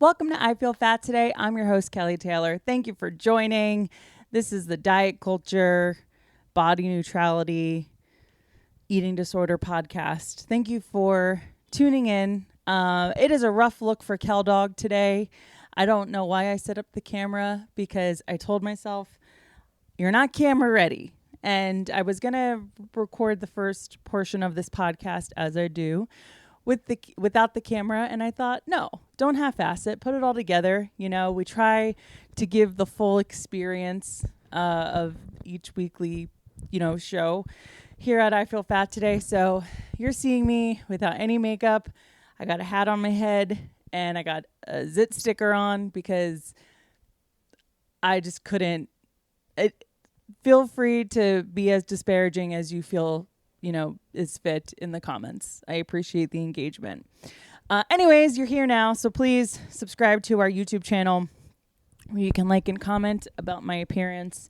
Welcome to I Feel Fat Today. I'm your host, Kelly Taylor. Thank you for joining. This is the diet culture, body neutrality, eating disorder podcast. Thank you for tuning in. It is a rough look for Kel Dog today. I don't know why I set up the camera because I told myself, you're not camera ready. And I was going to record the first portion of this podcast as I do without the camera, and I thought, no, don't half-ass it, put it all together. You know, we try to give the full experience of each weekly, show here at I Feel Fat Today. So you're seeing me without any makeup. I got a hat on my head and I got a zit sticker on because I just couldn't. Feel free to be as disparaging as you feel is fit in the comments. I appreciate the engagement. Anyways, you're here now, so please subscribe to our YouTube channel where you can like and comment about my appearance.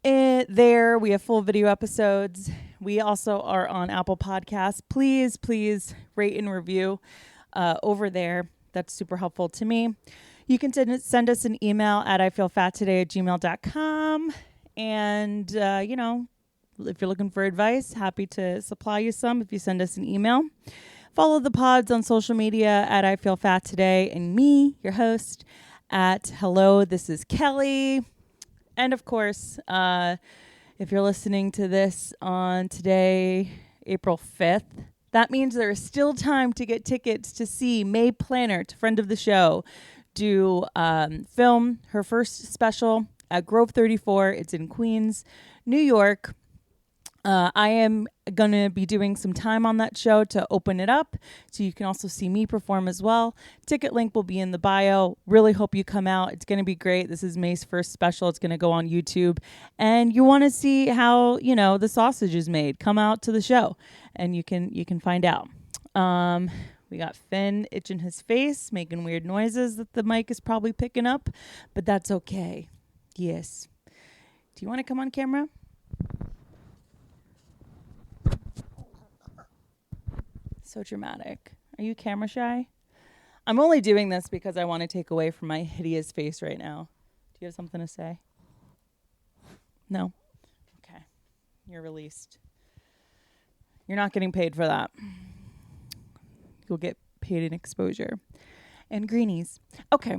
There, we have full video episodes. We also are on Apple Podcasts. Please rate and review over there. That's super helpful to me. You can send us an email at ifeelfattoday@gmail.com. And, if you're looking for advice, happy to supply you some if you send us an email. Follow the pods on social media at I Feel Fat Today and me, your host, at Hello, This is Kelly. And of course, if you're listening to this on today, April 5th, that means there is still time to get tickets to see May Plannert, friend of the show, do film her first special at Grove 34. It's in Queens, New York. I am going to be doing some time on that show to open it up so you can also see me perform as well. Ticket link will be in the bio. Really hope you come out. It's going to be great. This is May's first special. It's going to go on YouTube. And you want to see how, the sausage is made. Come out to the show and you can find out. We got Finn itching his face, making weird noises that the mic is probably picking up, but that's okay. Yes. Do you want to come on camera? So dramatic. Are you camera shy? I'm only doing this because I want to take away from my hideous face right now. Do you have something to say? No? Okay. You're released. You're not getting paid for that. You'll get paid in exposure and greenies. Okay.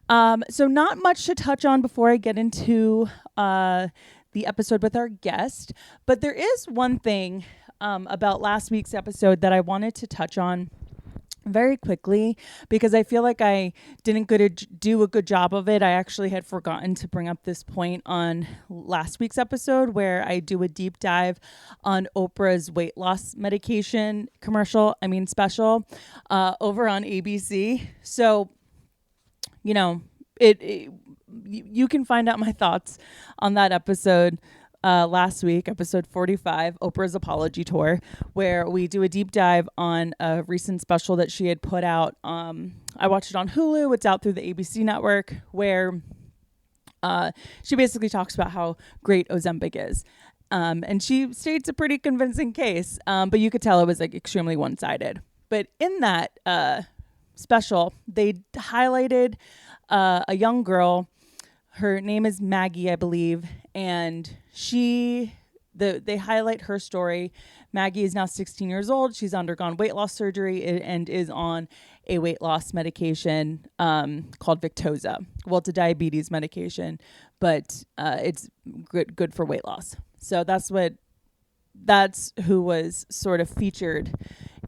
So not much to touch on before I get into the episode with our guest, but there is one thing about last week's episode that I wanted to touch on very quickly because I feel like I didn't do a good job of it. I actually had forgotten to bring up this point on last week's episode where I do a deep dive on Oprah's weight loss medication special over on ABC. So, you can find out my thoughts on that episode last week, episode 45, Oprah's Apology Tour, where we do a deep dive on a recent special that she had put out. I watched it on Hulu. It's out through the ABC network, where she basically talks about how great Ozempic is. And she states a pretty convincing case, but you could tell it was extremely one-sided. But in that special, they highlighted a young girl. Her name is Maggie, I believe, and they highlight her story. Maggie is now 16 years old. She's undergone weight loss surgery and is on a weight loss medication called Victoza. Well, it's a diabetes medication, but it's good for weight loss. So that's who was sort of featured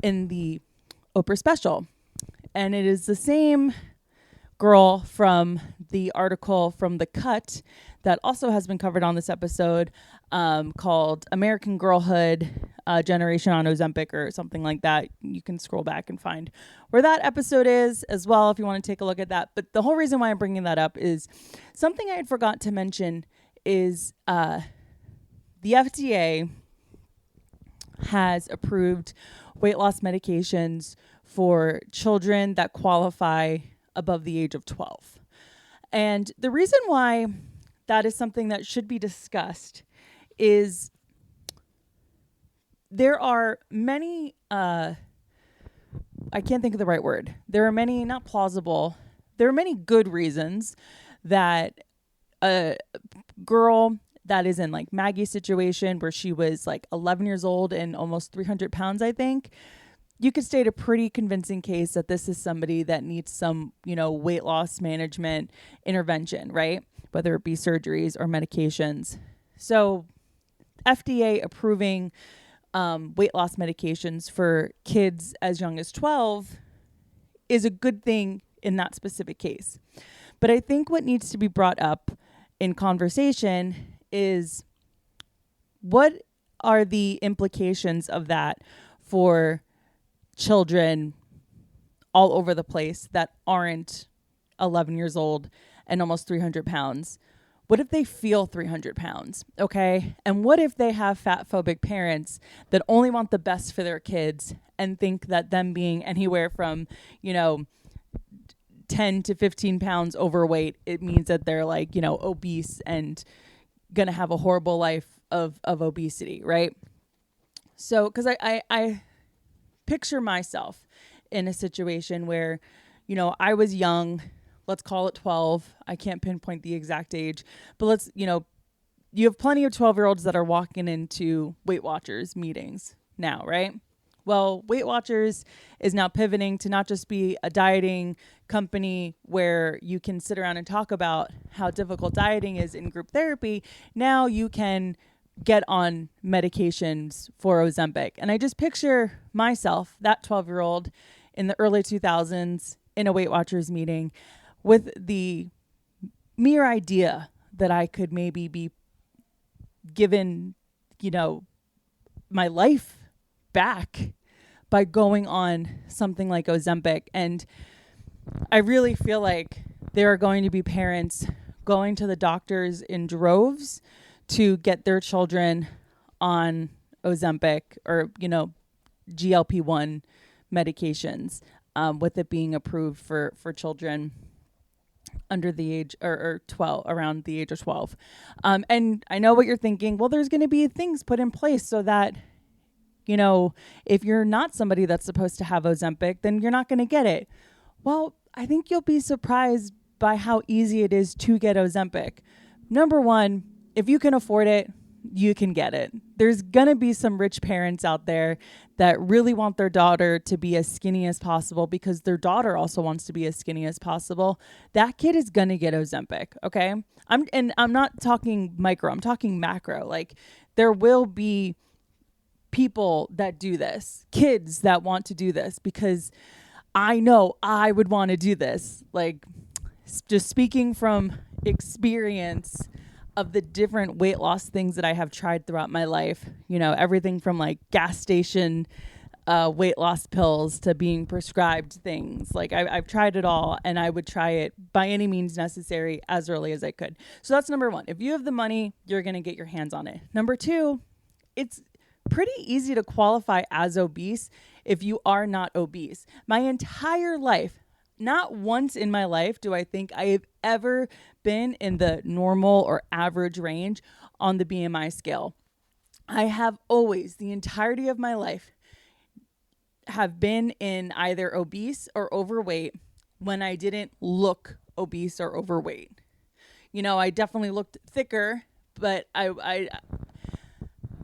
in the Oprah special. And it is the same girl from the article from The Cut that also has been covered on this episode called American Girlhood, Generation on Ozempic or something like that. You can scroll back and find where that episode is as well if you want to take a look at that. But the whole reason why I'm bringing that up is something I had forgot to mention is the FDA has approved weight loss medications for children that qualify above the age of 12. And the reason why that is something that should be discussed is there are many, I can't think of the right word. There are many, not plausible, there are many good reasons that a girl that is in like Maggie's situation where she was like 11 years old and almost 300 pounds, I think, you could state a pretty convincing case that this is somebody that needs some, weight loss management intervention, right? Whether it be surgeries or medications. So FDA approving weight loss medications for kids as young as 12 is a good thing in that specific case. But I think what needs to be brought up in conversation is what are the implications of that for children all over the place that aren't 11 years old and almost 300 pounds? What if they feel 300 pounds? Okay. And what if they have fat phobic parents that only want the best for their kids and think that them being anywhere from, 10 to 15 pounds overweight, it means that they're like, obese and going to have a horrible life of obesity, right? So, because I picture myself in a situation where, I was young, let's call it 12. I can't pinpoint the exact age, but let's, you have plenty of 12-year-olds that are walking into Weight Watchers meetings now, right? Well, Weight Watchers is now pivoting to not just be a dieting company where you can sit around and talk about how difficult dieting is in group therapy. Now you can get on medications for Ozempic. And I just picture myself, that 12-year-old in the early 2000s in a Weight Watchers meeting with the mere idea that I could maybe be given, my life back by going on something like Ozempic. And I really feel like there are going to be parents going to the doctors in droves to get their children on Ozempic or, GLP-1 medications, with it being approved for children under the age or 12, around the age of 12. And I know what you're thinking. Well, there's going to be things put in place so that, if you're not somebody that's supposed to have Ozempic, then you're not going to get it. Well, I think you'll be surprised by how easy it is to get Ozempic. Number one, if you can afford it, you can get it. There's going to be some rich parents out there that really want their daughter to be as skinny as possible because their daughter also wants to be as skinny as possible. That kid is going to get Ozempic, okay? I'm not talking micro, I'm talking macro. Like, there will be people that do this, kids that want to do this, because I know I would want to do this. Like, just speaking from experience of the different weight loss things that I have tried throughout my life, everything from like gas station weight loss pills to being prescribed things. Like, I've tried it all, and I would try it by any means necessary as early as I could. So that's number one. If you have the money, you're going to get your hands on it. Number two, it's pretty easy to qualify as obese if you are not obese. My entire life, not once in my life do I think I have ever been in the normal or average range on the BMI scale. I have always, the entirety of my life, have been in either obese or overweight when I didn't look obese or overweight. I definitely looked thicker, but I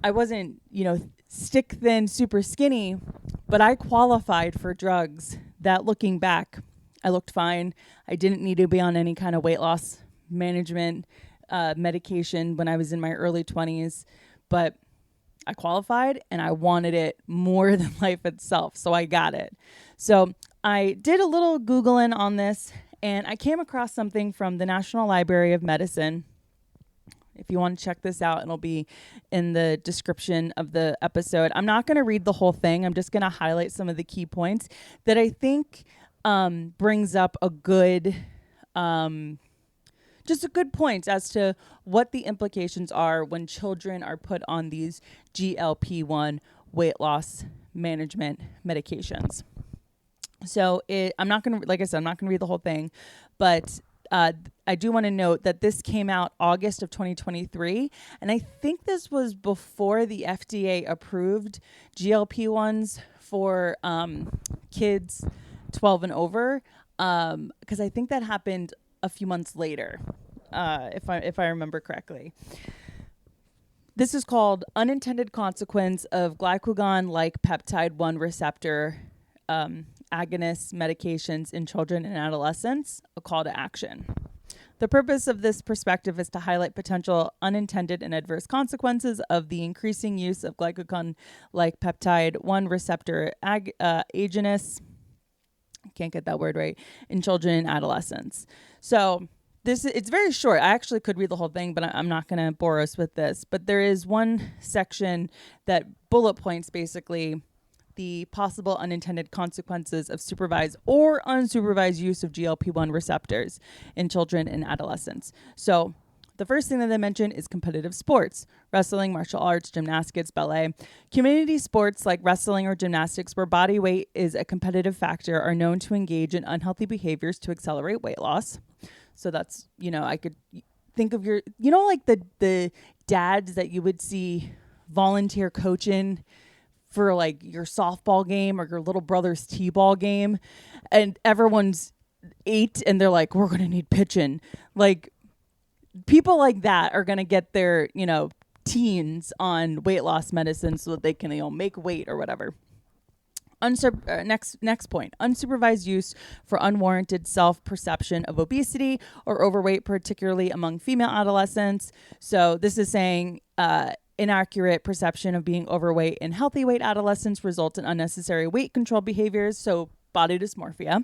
wasn't, stick thin, super skinny, but I qualified for drugs that, looking back, I looked fine. I didn't need to be on any kind of weight loss management medication when I was in my early 20s, but I qualified and I wanted it more than life itself. So I got it. So I did a little Googling on this, and I came across something from the National Library of Medicine. If you want to check this out, it'll be in the description of the episode. I'm not going to read the whole thing. I'm just going to highlight some of the key points that I think brings up a good, just a good point as to what the implications are when children are put on these GLP-1 weight loss management medications. So I'm not going to, like I said, I'm not going to read the whole thing, but I do want to note that this came out August of 2023, and I think this was before the FDA approved GLP-1s for kids 12 and over. because I think that happened a few months later, if I remember correctly. This is called unintended consequence of glycagon-like peptide 1 receptor agonist medications in children and adolescents, a call to action. The purpose of this perspective is to highlight potential unintended and adverse consequences of the increasing use of glycagon-like peptide 1 receptor agonists, can't get that word right, in children and adolescents. So it's very short. I actually could read the whole thing, but I'm not going to bore us with this. But there is one section that bullet points basically the possible unintended consequences of supervised or unsupervised use of GLP-1 receptors in children and adolescents. So the first thing that they mention is competitive sports, wrestling, martial arts, gymnastics, ballet. Community sports like wrestling or gymnastics where body weight is a competitive factor are known to engage in unhealthy behaviors to accelerate weight loss. So that's, I could think of like the dads that you would see volunteer coaching for like your softball game or your little brother's t-ball game, and everyone's 8 and they're like, we're going to need pitching. Like people like that are going to get their, teens on weight loss medicine so that they can, make weight or whatever. Next point, unsupervised use for unwarranted self-perception of obesity or overweight, particularly among female adolescents. So this is saying inaccurate perception of being overweight in healthy weight adolescents results in unnecessary weight control behaviors, so body dysmorphia.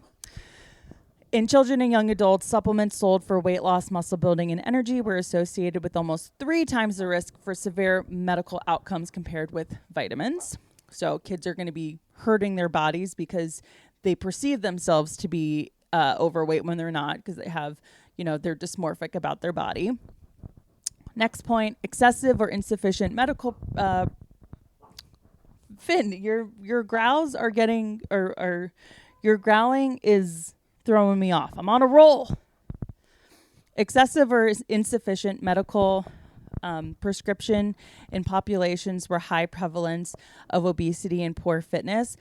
In children and young adults, supplements sold for weight loss, muscle building, and energy were associated with almost 3 times the risk for severe medical outcomes compared with vitamins. So kids are going to be hurting their bodies because they perceive themselves to be overweight when they're not, because they have, they're dysmorphic about their body. Next point, excessive or insufficient medical Finn, your growls are getting or your growling is throwing me off. I'm on a roll. Excessive or insufficient medical prescription in populations where high prevalence of obesity and poor fitness.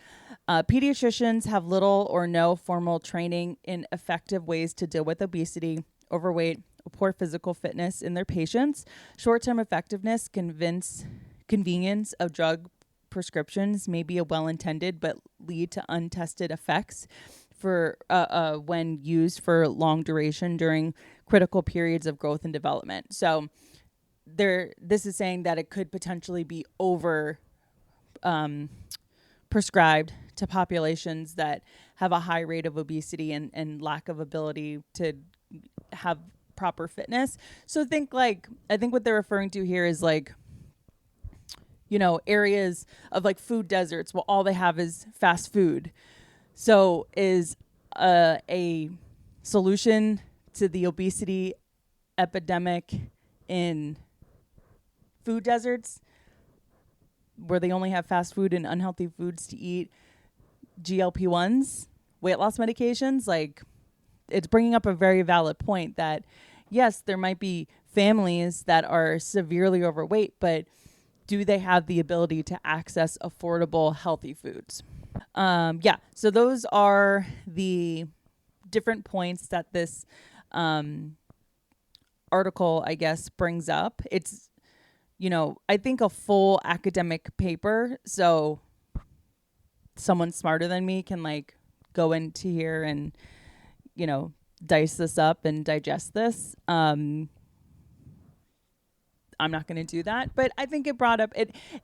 Pediatricians have little or no formal training in effective ways to deal with obesity, overweight, poor physical fitness in their patients. Short-term effectiveness, convenience of drug prescriptions may be a well-intended but lead to untested effects for when used for long duration during critical periods of growth and development. So this is saying that it could potentially be over prescribed to populations that have a high rate of obesity and lack of ability to have proper fitness. So I think what they're referring to here is areas of like food deserts. Well, all they have is fast food. So is a solution to the obesity epidemic in food deserts where they only have fast food and unhealthy foods to eat, GLP-1s, weight loss medications? Like, it's bringing up a very valid point that yes, there might be families that are severely overweight, but do they have the ability to access affordable, healthy foods? So those are the different points that this article, I guess, brings up. It's, I think a full academic paper, so someone smarter than me can go into here and, dice this up and digest this. I'm not going to do that, but I think it brought up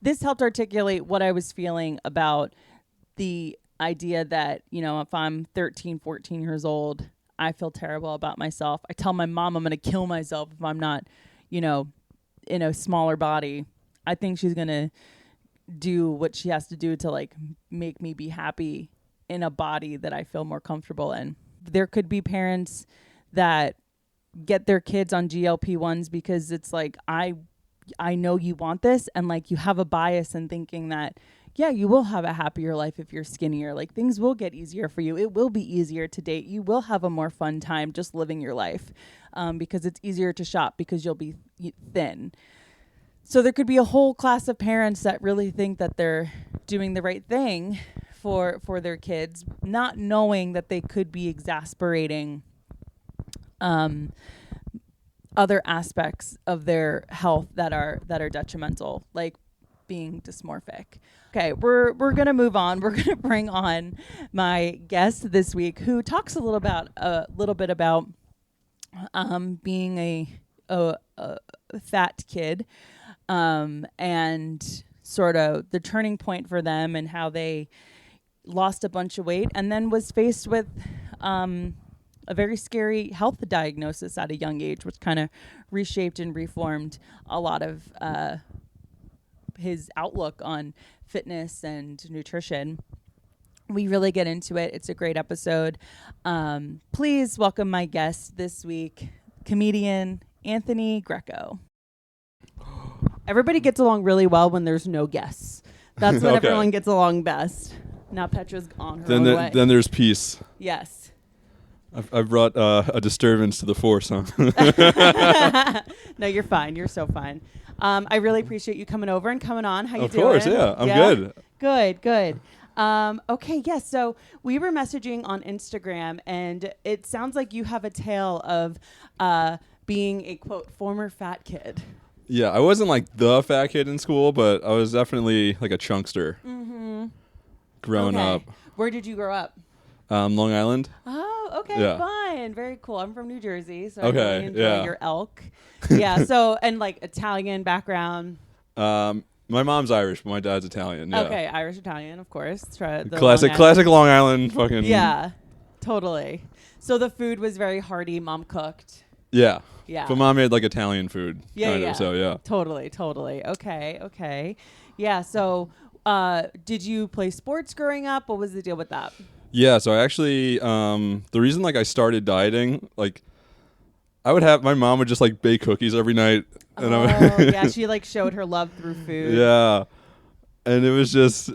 this helped articulate what I was feeling about the idea that, if I'm 13, 14 years old, I feel terrible about myself. I tell my mom I'm going to kill myself if I'm not, in a smaller body. I think she's going to do what she has to do to make me be happy in a body that I feel more comfortable in. There could be parents that get their kids on GLP-1s because it's I know you want this, and you have a bias in thinking that, yeah, you will have a happier life if you're skinnier. Things will get easier for you. It will be easier to date. You will have a more fun time just living your life because it's easier to shop because you'll be thin. So there could be a whole class of parents that really think that they're doing the right thing for their kids, not knowing that they could be exasperating other aspects of their health that are detrimental, like being dysmorphic. Okay, we're gonna move on. We're gonna bring on my guest this week, who talks a little bit about being a fat kid, and sort of the turning point for them and how they lost a bunch of weight and then was faced with a very scary health diagnosis at a young age, which kind of reshaped and reformed a lot of his outlook on fitness and nutrition. We really get into it. It's a great episode. Please welcome my guest this week, comedian Anthony Greco. Everybody gets along really well when there's no guests. That's when Okay. everyone gets along best. Now Petra's on her Then own there, way. then there's peace. Yes. I've brought a disturbance to the force, huh? No, you're fine. You're so fine. I really appreciate you coming over and coming on. How you Of doing? course, yeah. I'm good. Good. Okay, yes. So we were messaging on Instagram, and it sounds like you have a tale of being a, quote, former fat kid. Yeah, I wasn't like the fat kid in school, but I was definitely like a chunkster growing Okay. up. Where did you grow up? Long Island. Oh, okay, Yeah. fine. Very cool. I'm from New Jersey, so Okay, I really enjoy yeah. your elk. Yeah, so, and like Italian background. My mom's Irish, but my dad's Italian. Yeah. Okay, Irish Italian, of course. Try the Classic Long Island fucking. Yeah, totally. So the food was very hearty, mom cooked. Yeah. Yeah. But mom made like Italian food. Yeah, kind yeah. of, so yeah. Totally. Okay. Yeah, so did you play sports growing up? What was the deal with that? Yeah, so I actually, the reason like I started dieting, like I would have, my mom would just like bake cookies every night. And Yeah, she like showed her love through food. Yeah. And it was just,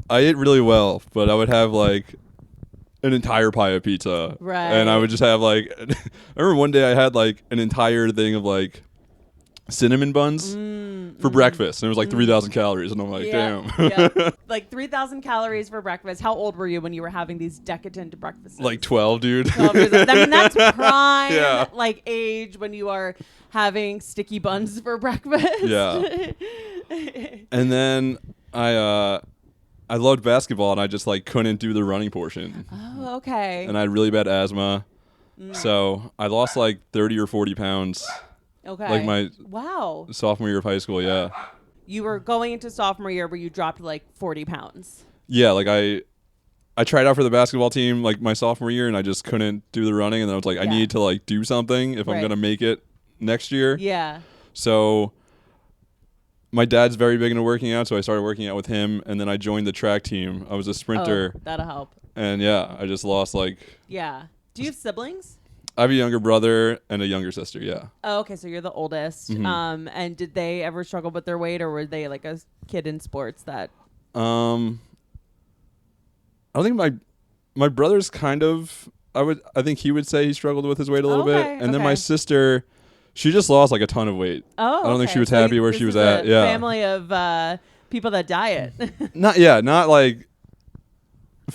I ate really well, but I would have like an entire pie of pizza. Right. And I would just have like, I remember one day I had like an entire thing of like cinnamon buns for breakfast. And it was like 3,000 calories. And I'm like, damn. Yeah. Like 3,000 calories for breakfast. How old were you when you were having these decadent breakfasts? Like 12, dude. 12 years old. I mean, that's prime Yeah. like age when you are having sticky buns for breakfast. Yeah. And then I loved basketball and I just like couldn't do the running portion. Oh, okay. And I had really bad asthma. So I lost like 30 or 40 pounds Okay. like my wow. sophomore year of high school. Yeah. You were going into sophomore year where you dropped like 40 pounds. Yeah. Like I tried out for the basketball team like my sophomore year and I just couldn't do the running. And then I was like, I Yeah. need to like do something if I'm Right. going to make it next year. Yeah. So my dad's very big into working out. So I started working out with him and then I joined the track team. I was a sprinter. Oh, that'll help. And yeah, I just lost like, Yeah. Do you have siblings? I have a younger brother and a younger sister. Yeah. Oh, okay. So you're the oldest. Mm-hmm. And did they ever struggle with their weight, or were they like a kid in sports that? I don't think my brother's kind of, I think he would say he struggled with his weight a little bit. And then my sister, she just lost like a ton of weight. Oh, I don't think okay. she was So happy where this she was is at. a Yeah. Family of people that diet. Not like a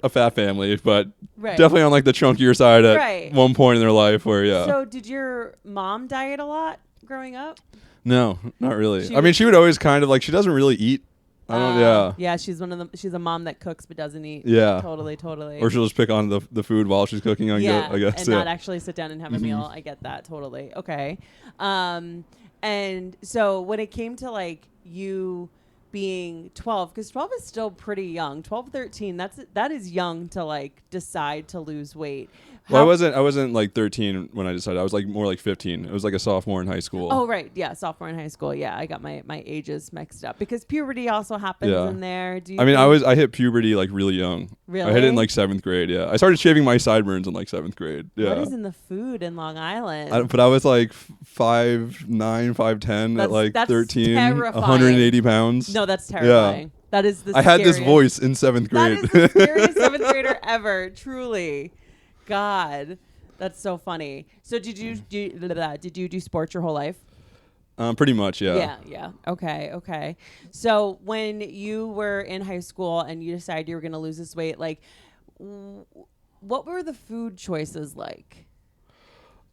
fat family, but Right. definitely on like the chunkier side at Right. one point in their life where, yeah. So did your mom diet a lot growing up? No, not really. She I mean, she would always kind of like, she doesn't really eat. I don't, yeah. Yeah, she's she's a mom that cooks but doesn't eat. Yeah. Totally. Or she'll just pick on the food while she's cooking, I Yeah, guess. and Yeah. not actually sit down and have a meal. I get that totally. Okay. And so when it came to like you being 12, because 12 is still pretty young. 12, 13, that is young to like decide to lose weight. Well, I wasn't like 13 when I decided. I was like more like 15. It was like a sophomore in high school. Oh, right. Yeah. Sophomore in high school. Yeah. I got my ages mixed up because puberty also happens Yeah. in there. Do you I mean, think- I hit puberty like really young. Really? I hit it in like 7th grade. Yeah. I started shaving my sideburns in like 7th grade. Yeah. What is in the food in Long Island? But I was like 5'9", 5'10" at like that's 13, terrifying. 180 pounds. No, that's terrifying. That is the I had this scariest. voice in 7th grade. That is the scariest 7th grader ever. Truly. God. That's so funny. So did you do sports your whole life? Pretty much, yeah. Yeah. Okay. So when you were in high school and you decided you were going to lose this weight, like, what were the food choices like?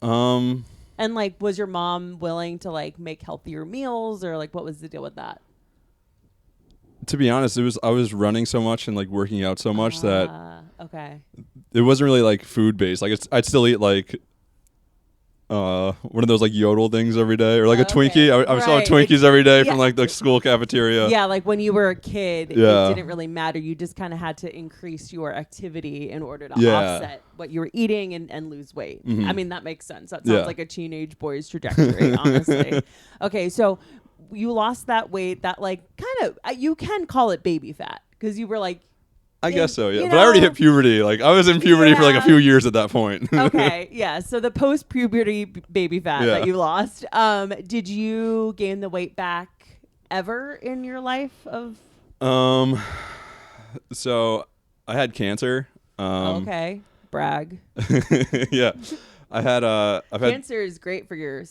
And like, was your mom willing to like make healthier meals, or like, what was the deal with that? To be honest, I was running so much and like working out so much that okay, it wasn't really like food based. Like I'd still eat like one of those like yodel things every day, or like a Twinkie. I was selling Twinkies every day from like the school cafeteria. Yeah, like when you were a kid, it didn't really matter. You just kind of had to increase your activity in order to offset what you were eating and lose weight. I mean, that makes sense. That sounds like a teenage boy's trajectory, honestly. Okay, so you lost that weight that like kind of, you can call it baby fat, because you were like, I guess so, yeah. But I already hit puberty. Like, I was in puberty for like a few years at that point. Okay, yeah. So the post-puberty baby fat that you lost. Did you gain the weight back ever in your life of? So I had cancer. Okay, brag. Yeah, I've had cancer is great for your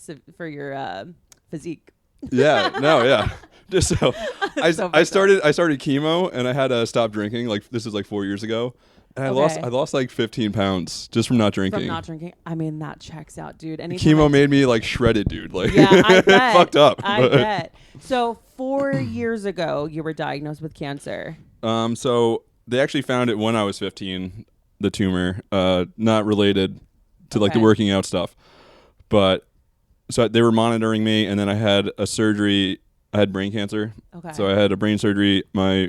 physique. Yeah, no, yeah. Just so I started chemo, and I had to stop drinking. Like, this is like 4 years ago, and I lost like 15 pounds just from not drinking. From not drinking, I mean, that checks out, dude. Chemo made me like shredded, dude. Like, yeah, I bet. Fucked up. I bet. So 4 years ago, you were diagnosed with cancer. So they actually found it when I was 15. The tumor, not related to like the working out stuff, but so they were monitoring me, and then I had a surgery. I had brain cancer. Okay. So I had a brain surgery my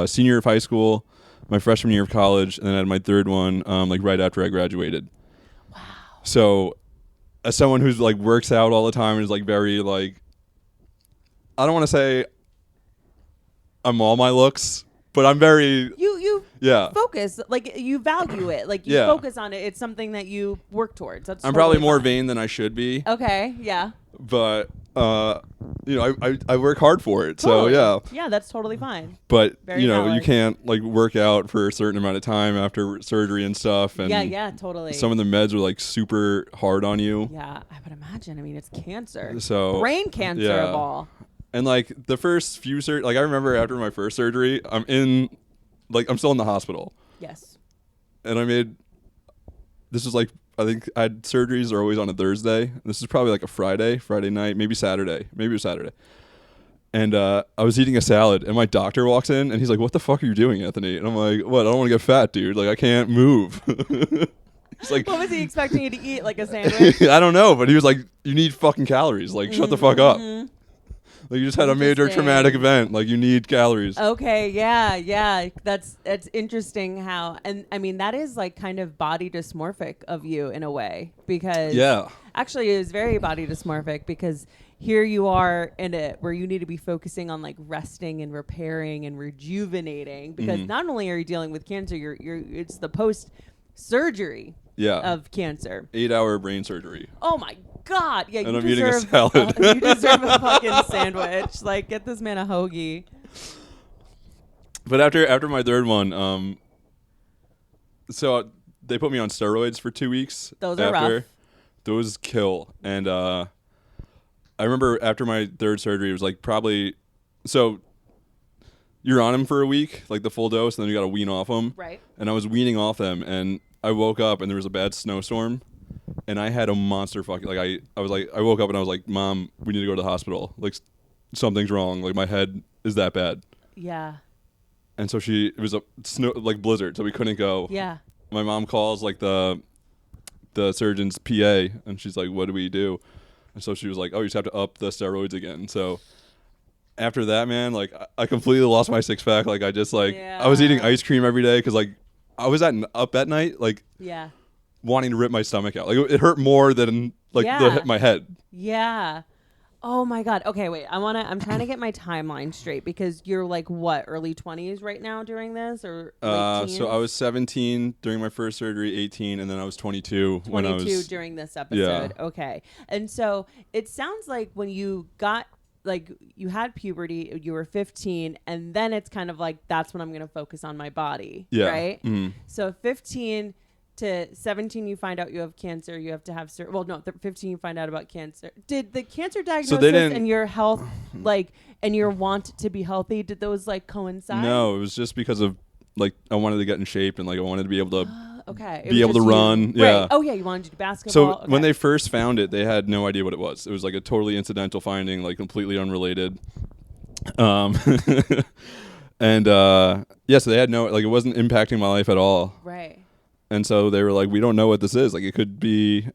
senior year of high school, my freshman year of college, and then I had my third one like right after I graduated. Wow. So as someone who's like works out all the time and is like very like, I don't want to say I'm all my looks, but I'm very you focus, like you value it, like you focus on it. It's something that you work towards. That's I'm probably more vain than I should be. Okay, yeah. But I work hard for it. Totally. So yeah, that's totally fine. But very valid. You can't like work out for a certain amount of time after surgery and stuff. And yeah, totally. Some of the meds are like super hard on you. Yeah, I would imagine. I mean, it's cancer. So brain cancer of all. And like the first few like I remember after my first surgery, I'm still in the hospital. Yes. And this was like, I think I had surgeries are always on a Thursday. This is probably like a Friday night, maybe Saturday. Maybe it was Saturday. And I was eating a salad, and my doctor walks in, and he's like, "What the fuck are you doing, Anthony?" And I'm like, "What? I don't want to get fat, dude. Like, I can't move." He's like, "What was he expecting you to eat? Like a sandwich?" I don't know, but he was like, "You need fucking calories. Like, shut the fuck up. Like, you just had a major traumatic event. Like, you need calories." Okay, yeah. That's interesting how, and I mean, that is like kind of body dysmorphic of you in a way, because actually it is very body dysmorphic, because here you are in it where you need to be focusing on like resting and repairing and rejuvenating, because not only are you dealing with cancer, it's the post surgery of cancer. 8-hour brain surgery. Oh my God. Yeah, and I'm eating a salad. You deserve a fucking sandwich. Like, get this man a hoagie. But after my third one, so they put me on steroids for 2 weeks. Those are rough. Those kill. And I remember after my third surgery, it was like probably, so you're on them for a week, like the full dose, and then you got to wean off them. Right. And I was weaning off them, and I woke up and there was a bad snowstorm. And I had a monster fucking, like, I woke up and I was like, "Mom, we need to go to the hospital. Like, something's wrong. Like, my head is that bad." Yeah. And so it was a snow, like blizzard, so we couldn't go. Yeah. My mom calls like the surgeon's PA, and she's like, "What do we do?" And so she was like, "Oh, you just have to up the steroids again." So after that, man, like, I completely lost my six pack. Like, I just I was eating ice cream every day because like I was up at night, like wanting to rip my stomach out. Like, it hurt more than like my head. Yeah. Oh my God. Okay, wait. I'm trying to get my timeline straight, because you're like what, early 20s right now during this, or late teens? So I was 17 during my first surgery, 18, and then I was 22 when I was during this episode. Yeah. Okay. And so it sounds like when you got, like, you had puberty, you were 15, and then it's kind of like, that's when I'm going to focus on my body. Yeah. Right? Mm-hmm. So 15, to 17 you find out you have cancer, you have to have 15 you find out about cancer. Did the cancer diagnosis and your health like and your want to be healthy, did those like coincide? No, it was just because of like I wanted to get in shape and like I wanted to be able to be able to run. Yeah. Right. Oh yeah, you wanted to do basketball. So when they first found it, they had no idea what it was. It was like a totally incidental finding, like completely unrelated. And so they had no, like, it wasn't impacting my life at all. Right. And so they were like, we don't know what this is. Like, it could be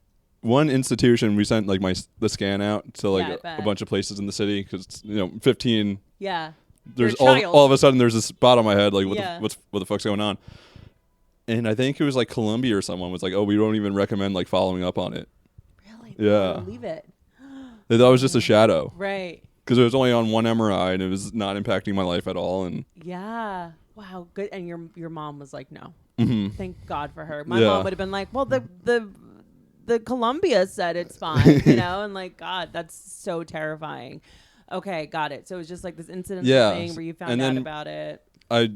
one institution. We sent like the scan out to like a bunch of places in the city because 15. Yeah. There's all of a sudden there's a spot on my head. Like, what the fuck's going on? And I think it was like Columbia or someone was like, oh, we don't even recommend like following up on it. Really? Yeah. Believe it. They thought it was just a shadow. Right. Because it was only on one MRI and it was not impacting my life at all. And yeah. Wow. Good. And your mom was like, no. Mm-hmm. Thank God for her. My mom would have been like, well, the Columbia said it's fine, and like, God, that's so terrifying. Okay, got it. So it was just like this incident thing where you found out about it. I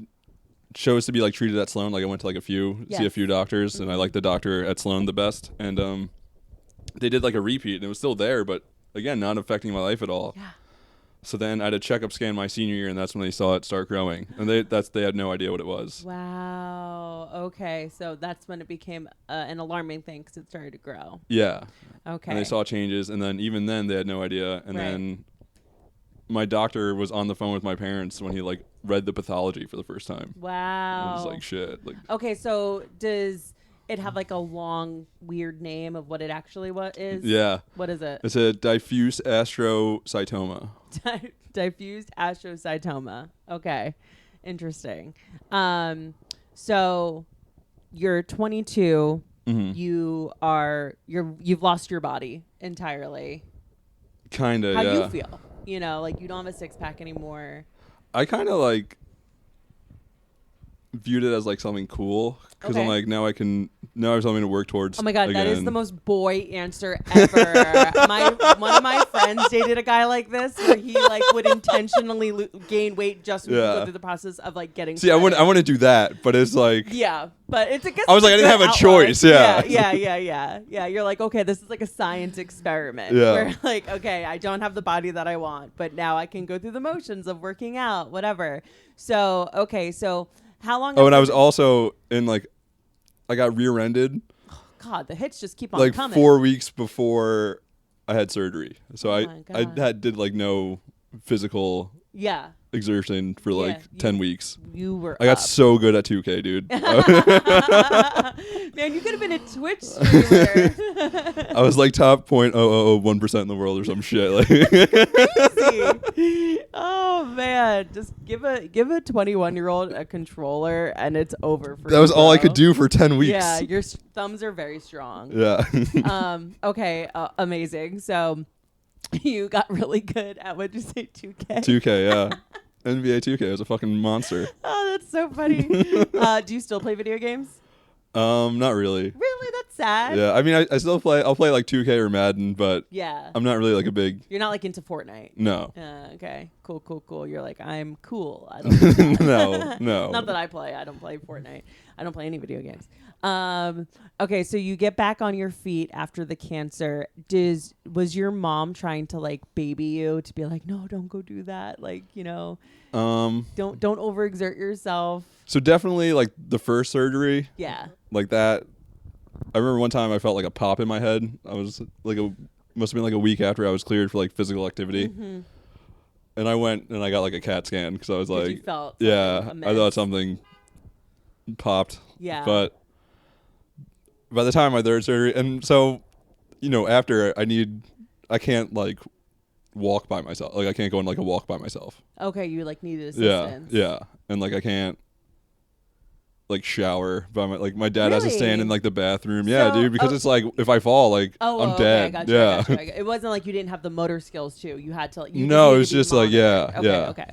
chose to be like treated at Sloan. Like I went to like see a few doctors, and I liked the doctor at Sloan the best. And they did like a repeat, and it was still there, but again, not affecting my life at all. Yeah. So then I had a checkup scan my senior year, and that's when they saw it start growing, and they had no idea what it was. Wow. Okay, so that's when it became an alarming thing because it started to grow. Yeah. Okay. And they saw changes, and then even then they had no idea, and then my doctor was on the phone with my parents when he like read the pathology for the first time. Wow. I was like, shit. Like. Okay, so does it have like a long weird name of what it actually is? Yeah. What is it? It's a diffuse astrocytoma. Diffused astrocytoma. Okay. Interesting. So you're 22. Mm-hmm. You've lost your body entirely. Kinda. How do you feel? Like you don't have a six pack anymore. I kind of like viewed it as like something cool because I'm like now I have something to work towards. Oh my God, again. that is the most boy answer ever. One of my friends dated a guy like this where he like would intentionally gain weight just to go through the process of like getting. See, I want to do that, but it's like but it's I was like I didn't have a choice. Yeah. You're like, okay, this is like a science experiment. Yeah. Where like, okay, I don't have the body that I want, but now I can go through the motions of working out, whatever. So how long? Oh, and I was also in like, I got rear-ended. Oh, God, the hits just keep on like coming. 4 weeks before I had surgery, so I did like no physical exertion for like 10 weeks. You were. I got so good at 2K, dude. Man, you could have been a Twitch streamer. I was like top 0.0001% in the world or some shit. Like crazy. Oh man, just give a 21-year-old a controller and it's over for you. That was all I could do for 10 weeks. Yeah, your thumbs are very strong. Yeah. Okay, amazing. So you got really good at, what'd you say, 2K? 2K, yeah. NBA 2K was a fucking monster. Oh, that's so funny. Do you still play video games? Not really. Really? That's sad. Yeah, I mean, I still play. I'll play like 2K or Madden, but I'm not really like a big. You're not like into Fortnite. No. Okay. Cool. You're like, I'm cool. I don't No. Not that I play. I don't play Fortnite. I don't play any video games. Okay, so you get back on your feet after the cancer. Was your mom trying to like baby you to be like, no, don't go do that, like don't overexert yourself? So definitely like the first surgery. Yeah. Like that. I remember one time I felt like a pop in my head. I was like must have been like a week after I was cleared for like physical activity. Mm-hmm. And I went and I got like a CAT scan because I was like, you felt I thought something popped. Yeah. But by the time my third surgery, and so, after I can't like walk by myself. Like I can't go on like a walk by myself. Okay, you like needed assistance. Yeah. And like I can't like shower by my dad has to stand in like the bathroom. Yeah, dude, because it's like if I fall, like I'm dead. Gotcha, yeah. Gotcha. It wasn't like you didn't have the motor skills too. You had to. No, it was just like Okay.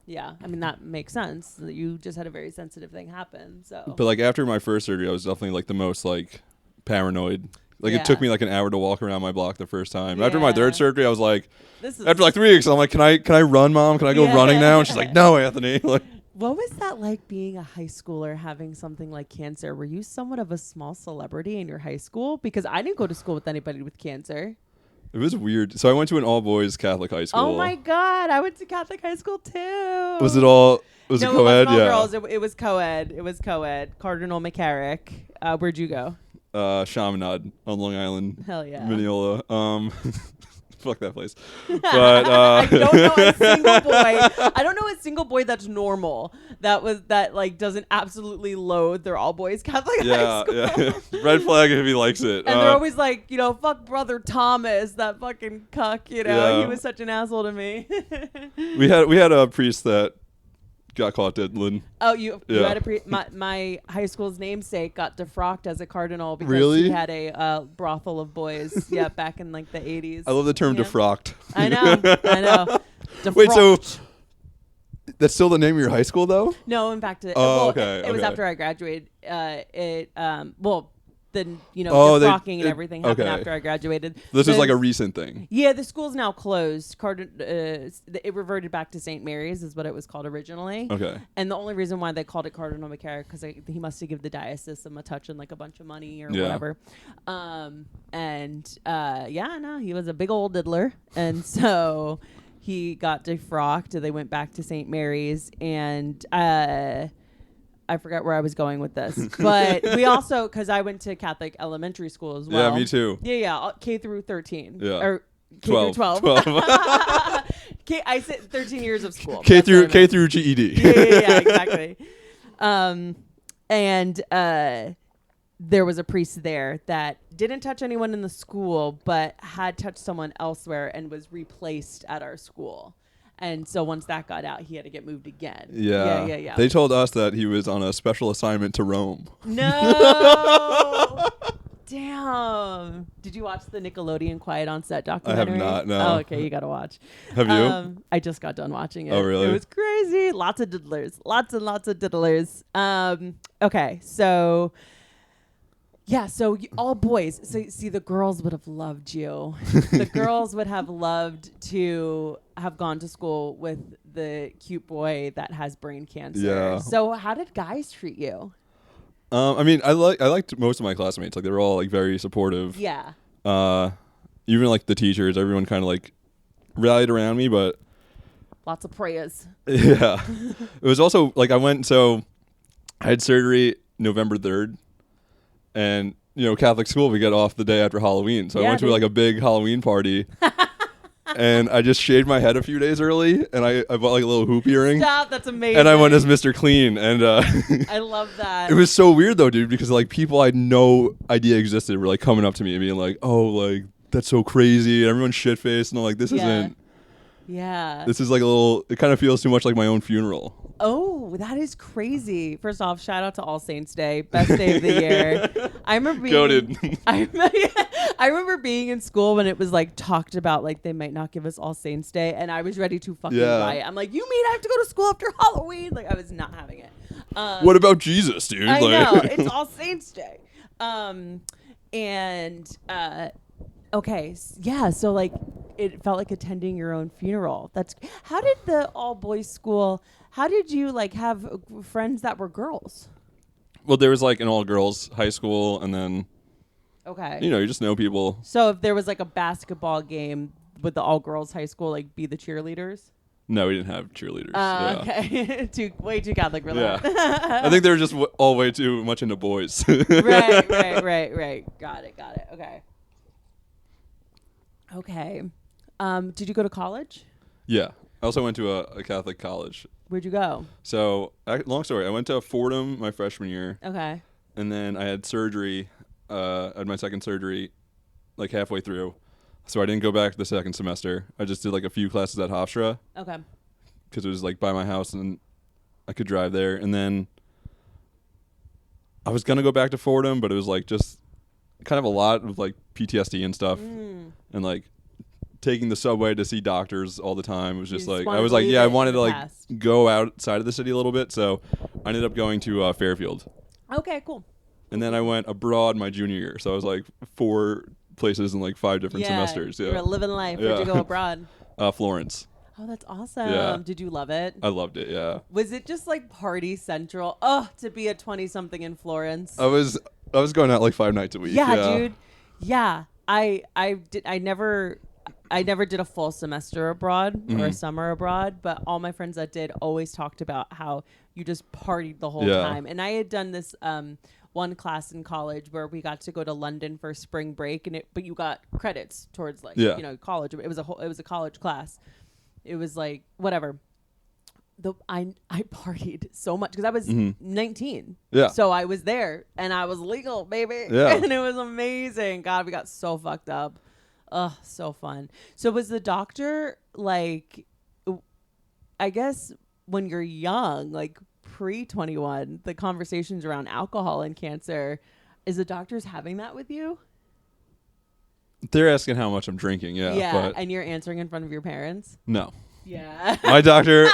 Yeah, I mean that makes sense. You just had a very sensitive thing happen. So. But like after my first surgery, I was definitely like the most like paranoid. Like it took me like an hour to walk around my block the first time. After my third surgery, I was like, after like 3 weeks, I'm like, can I run, Mom? Can I go running now? And she's like, no, Anthony. Like. What was that like being a high schooler having something like cancer? Were you somewhat of a small celebrity in your high school? Because I didn't go to school with anybody with cancer. It was weird. So I went to an all-boys Catholic high school. Oh my God. I went to Catholic high school too. Was it all... Was no, it co-ed? It wasn't all Yeah. girls. It was co-ed. It was co-ed. Cardinal McCarrick. Where'd you go? Chaminade on Long Island. Hell yeah. Mineola. Fuck that place. But I don't know a single boy. I don't know a single boy that's normal. That like doesn't absolutely loathe their all boys Catholic high school. Yeah. Red flag if he likes it. And they're always like, you know, fuck Brother Thomas, that fucking cuck. You know, Yeah. he was such an asshole to me. We had a priest that got caught diddling. Oh, you Yeah. had my high school's namesake got defrocked as a cardinal because Really? he had a brothel of boys. Yeah, back in like the 80s. I love the term Yeah. defrocked. I know. Wait, so Defrocked. that's still the name of your high school though? No, in fact, Oh, okay, it was okay. after I graduated. Then Oh, defrocking and everything happened okay. after I graduated. This is like a Then- recent thing. Yeah, the school's now closed. It reverted back to St. Mary's, is what it was called originally. Okay. And the only reason why they called it Cardinal McCarrick because he must have given the diocese a touch and like a bunch of money or Yeah. whatever. He was a big old diddler, and so he got defrocked. And they went back to St. Mary's, and I forgot where I was going with this, but we also, because I went to Catholic elementary school as well. Yeah, me too. Yeah, K through 13. Yeah. Or K 12. through 12. 12. I said 13 years of school. K That's what I meant. through GED. Yeah, exactly. There was a priest there that didn't touch anyone in the school, but had touched someone elsewhere and was replaced at our school. And so once that got out, he had to get moved again. Yeah. They told us that he was on a special assignment to Rome. No. Damn. Did you watch the Nickelodeon Quiet on Set documentary? I have not, no. Oh, okay. You got to watch. Have you? I just got done watching it. Oh, really? It was crazy. Lots of diddlers. Lots and lots of diddlers. Okay. So... Yeah, so all boys. So see, the girls would have loved you. The girls would have loved to have gone to school with the cute boy that has brain cancer. Yeah. So how did guys treat you? I mean, I liked most of my classmates. Like they were all like very supportive. Yeah. Even like the teachers, everyone kind of like rallied around me. But Lots of prayers. yeah, it was also like I had surgery November 3rd. And, Catholic school, we get off the day after Halloween. So I went to like a big Halloween party. And I just shaved my head a few days early. And I bought like a little hoop earring. Stop, that's amazing. And I went as Mr. Clean. And I love that. it was so weird, though, dude, because like people I had no idea existed were like coming up to me and being like, oh, like, that's so crazy. And everyone's shit-faced. And I'm like, this is like it kind of feels too much like my own funeral. Oh, that is crazy. First off, shout out to All Saints Day. Best day of the year. I remember being Goated. I remember being in school when it was like talked about like they might not give us All Saints Day, and I was ready to fucking riot. I'm like, you mean I have to go to school after Halloween? Like I was not having it. What about Jesus, dude? I like, know. It's All Saints Day. Okay, yeah, so like it felt like attending your own funeral. How did the all boys school, how did you like have friends that were girls? Well, there was like an all girls high school, and then Okay. you just know people. So if there was like a basketball game, would the all girls high school like be the cheerleaders? No, we didn't have cheerleaders. Yeah. Okay. Way too Catholic for Yeah. that. I think they were just all way too much into boys. Right. Got it. Okay. Did you go to college? Yeah. I also went to a Catholic college. Where'd you go? So, long story. I went to Fordham my freshman year, Okay. and then I had surgery, had my second surgery, like halfway through. So I didn't go back the second semester. I just did like a few classes at Hofstra. Okay. Because it was like by my house and I could drive there. And then I was going to go back to Fordham, but it was like just kind of a lot of like PTSD and stuff. And like taking the subway to see doctors all the time was just like, I was like, yeah, I wanted to like go outside of the city a little bit. So I ended up going to Fairfield. Okay, cool. And then I went abroad my junior year. So I was like 4 places in like 5 different semesters. You Yeah. were living life. Where'd you go abroad? Florence. Oh, that's awesome. Yeah. Did you love it? I loved it. Yeah. Was it just like party central? Oh, to be a 20-something in Florence. I was going out like 5 nights a week. Yeah, dude. Yeah. I never did a full semester abroad or a summer abroad, but all my friends that did always talked about how you just partied the whole time. And I had done this one class in college where we got to go to London for spring break, but you got credits towards college. It was a college class. It was like whatever. I partied so much because I was 19. Yeah. So I was there and I was legal, baby. Yeah. And it was amazing. God, we got so fucked up. Ugh, so fun. So was the doctor like, I guess when you're young, like pre-21, the conversations around alcohol and cancer, is the doctors having that with you? They're asking how much I'm drinking. Yeah. Yeah. But And you're answering in front of your parents? no. Yeah. My doctor.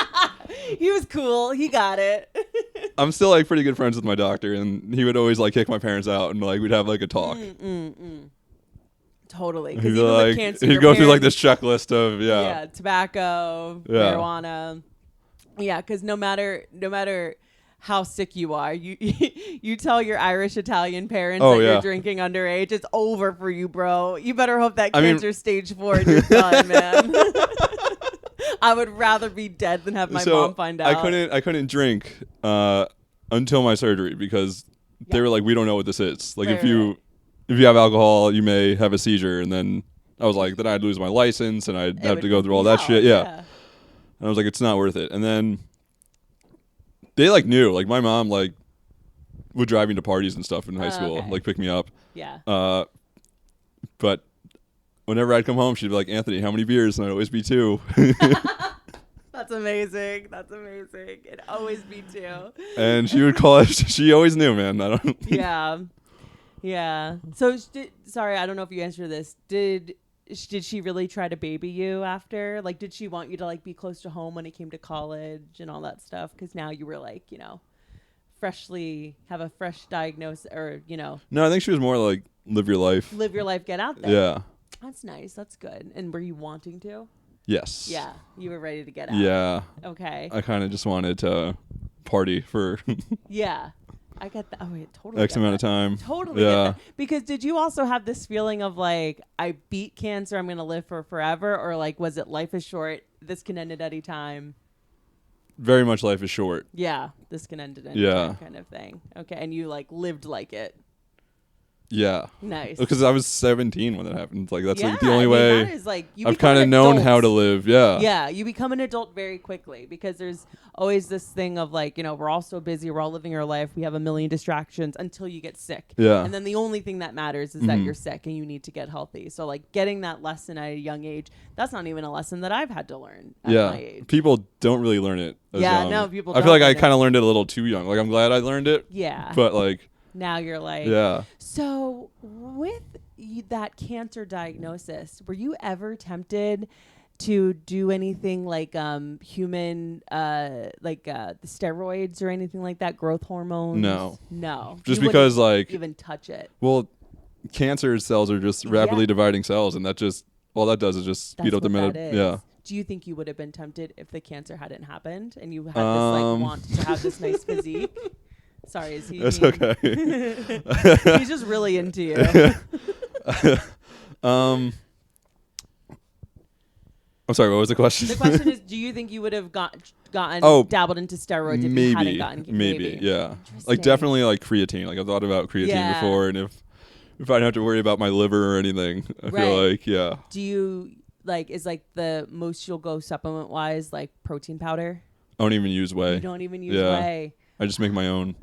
He was cool. He got it. I'm still like pretty good friends with my doctor, and he would always like kick my parents out, and like we'd have like a talk. Totally. He'd be like, he'd go through like this checklist of tobacco, marijuana. Yeah, because no matter how sick you are, you tell your Irish Italian parents that you're drinking underage, it's over for you, bro. You better hope that cancer's stage 4 and you're done, man. I would rather be dead than have my mom find out. I couldn't drink until my surgery because they were like, we don't know what this is. Like if you have alcohol, you may have a seizure, and then I was like, then I'd lose my license and I'd have to go through all that shit. Yeah. And I was like, it's not worth it. And then they like knew, like my mom like would drive me to parties and stuff in high school, like pick me up. Yeah. But whenever I'd come home, she'd be like, Anthony, how many beers? And I'd always be 2. That's amazing. It'd always be 2. And she would call it. She always knew, man. I don't. Yeah. So, sorry, I don't know if you answered this. Did she really try to baby you after? Like, did she want you to like be close to home when it came to college and all that stuff? Because now you were like, freshly have a fresh diagnosis, or No, I think she was more like live your life, get out there. Yeah. That's nice. That's good. And were you wanting to? Yes. Yeah, you were ready to get out. Yeah. Okay. I kind of just wanted to party for. Yeah. I get that. Oh, wait, totally. X amount of time. Totally. Yeah. Because did you also have this feeling of like, I beat cancer, I'm going to live for forever? Or like, was it life is short, this can end at any time? Very much life is short. Yeah. This can end at any time kind of thing. Okay. And you like lived like it. Yeah. Nice. Because I was 17 when it happened. Like that's like the only way that is like, I've kind of known how to live. Yeah. Yeah. You become an adult very quickly because there's always this thing of like, we're all so busy. We're all living our life. We have a million distractions until you get sick. Yeah. And then the only thing that matters is that you're sick and you need to get healthy. So like getting that lesson at a young age, that's not even a lesson that I've had to learn at my age. People don't really learn it as young. No, people I feel like I kind of learned it a little too young. Like I'm glad I learned it. Yeah. But like. Now you're like. Yeah. So with that cancer diagnosis, were you ever tempted to do anything like human the steroids or anything like that, growth hormones? No. Just because like even touch it. Well, cancer cells are just rapidly dividing cells, and that just all that does is just speed up the minute. Yeah. Do you think you would have been tempted if the cancer hadn't happened and you had this like want to have this nice physique? Sorry, is he? That's okay. He's just really into you. I'm sorry. What was the question? The question is, do you think you would have gotten dabbled into steroids if you hadn't gotten? Maybe. Yeah. Like definitely like creatine. Like I've thought about creatine before, and if I don't have to worry about my liver or anything, I feel like Do you like is like the most you'll go supplement wise like protein powder? I don't even use whey. You don't even use whey. I just make my own.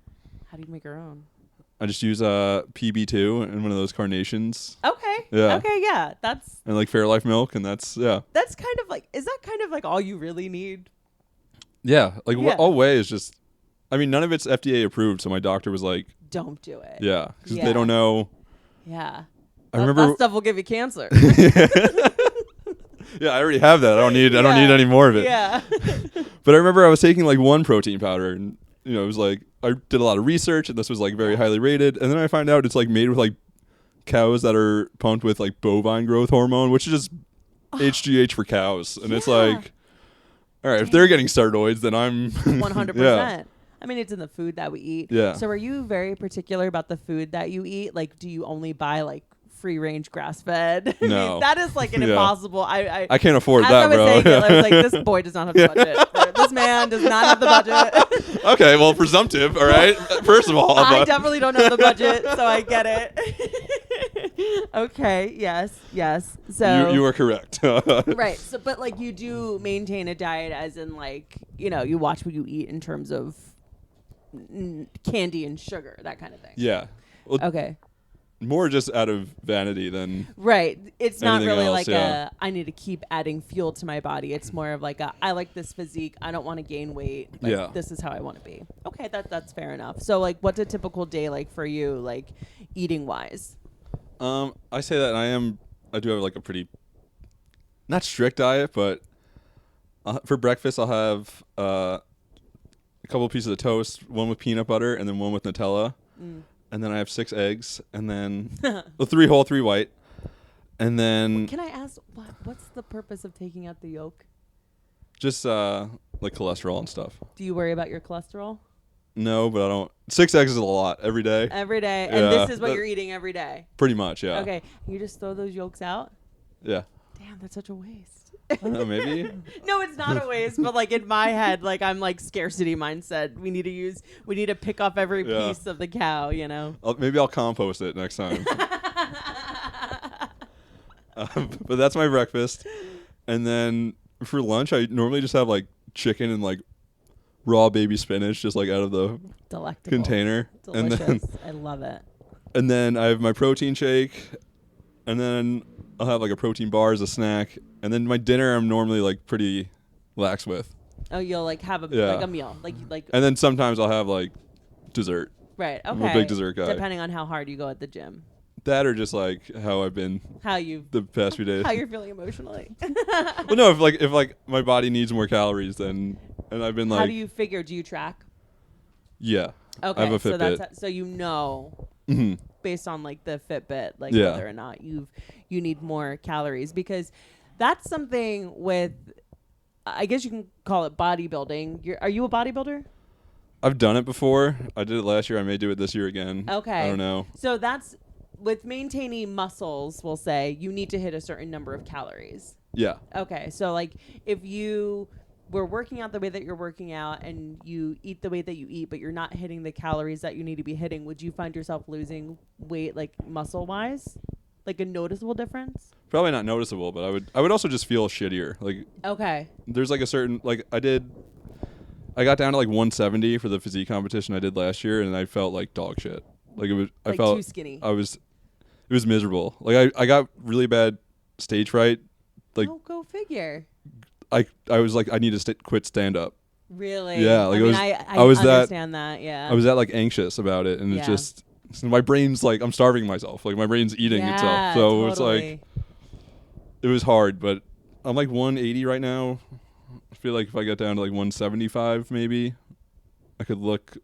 How do you make your own? I just use PB2 and one of those carnations. Okay. Yeah. Okay, yeah. That's and like Fairlife milk, and that's That's kind of like is that kind of like all you really need? Yeah. Like all whey is just I mean none of it's FDA approved, so my doctor was like don't do it. Yeah, cuz they don't know. Yeah. I remember that stuff will give you cancer. Yeah, I already have that. I don't need any more of it. Yeah. But I remember I was taking like one protein powder, and it was like I did a lot of research, and this was like very highly rated, and then I find out it's like made with like cows that are pumped with like bovine growth hormone, which is just HGH for cows, and it's like all right, if they're getting steroids, then I'm 100%. Yeah. I mean, it's in the food that we eat. Yeah. So are you very particular about the food that you eat? Like, do you only buy like free range grass fed? I No. mean, that is like an Yeah. impossible. I can't afford as that, I was bro. saying it, I was like, this boy does not have the budget. This man does not have the budget. Okay, well, presumptive, all right? First of all. I but- definitely don't have the budget, so I get it. Okay. Yes. So you are correct. right. So, but like you do maintain a diet, as in like you watch what you eat in terms of candy and sugar, that kind of thing. Yeah. Well, Okay. more just out of vanity than Right. It's not anything really else, like yeah. I need to keep adding fuel to my body. It's more of like I like this physique. I don't want to gain weight. Like, Yeah. This is how I want to be. Okay, that's fair enough. So like what's a typical day like for you, like eating wise? I say that I do have like a pretty not strict diet, but for breakfast I'll have a couple of pieces of toast, one with peanut butter and then one with Nutella. And then I have 6 eggs and then 3 whole, 3 white. And then Can I ask what's the purpose of taking out the yolk? just like cholesterol and stuff. Do you worry about your cholesterol? No, but I don't. 6 eggs is a lot every day. Every day. And Yeah, this is what that- you're eating every day. Pretty much, yeah. Okay. You just throw those yolks out? Yeah. Damn, that's such a waste. Maybe. No, it's not a waste, but like in my head, like I'm like scarcity mindset. We need to pick off every Yeah. piece of the cow, Maybe I'll compost it next time. But that's my breakfast. And then for lunch, I normally just have like chicken and like raw baby spinach just like out of the Delectable. container. Delicious. I love it. And then I have my protein shake. And then I'll have like a protein bar as a snack. And then my dinner I'm normally like pretty lax with. Oh, you'll like have Yeah. like a meal, like And then sometimes I'll have like dessert. right. Okay. I'm a big dessert guy. Depending on how hard you go at the gym, That or just like how I've been how you the past few days. how you're feeling emotionally. Well, no, if like my body needs more calories, then and I've been like, How do you figure? Do you track? yeah, Okay, I have a so Fitbit. so you know Mhm. based on like the Fitbit, like Yeah. whether or not you need more calories, because that's something with, I guess you can call it bodybuilding. Are you a bodybuilder? I've done it before. I did it last year. I may do it this year again. Okay. I don't know. So that's with maintaining muscles. We'll say you need to hit a certain number of calories. Yeah. Okay, so like if you were working out the way that you're working out and you eat the way that you eat, but you're not hitting the calories that you need to be hitting, would you find yourself losing weight, like muscle wise, like a noticeable difference? Probably not noticeable, but I would also just feel shittier. Like Okay. there's like a certain like I got down to like 170 for the physique competition I did last year, and I felt like dog shit. Like it was. I Like felt too skinny. It was miserable. Like I got really bad stage fright. Like Oh, go figure. I was like I need to quit stand up. Really? Yeah, like I it mean, was- I I was that- understand that. Yeah. I was that like anxious about it, and Yeah. it's just my brain's like I'm starving myself. Like my brain's eating yeah, itself. So it's totally. like it was hard, but I'm like 180 right now. I feel like if I got down to like 175, maybe I could look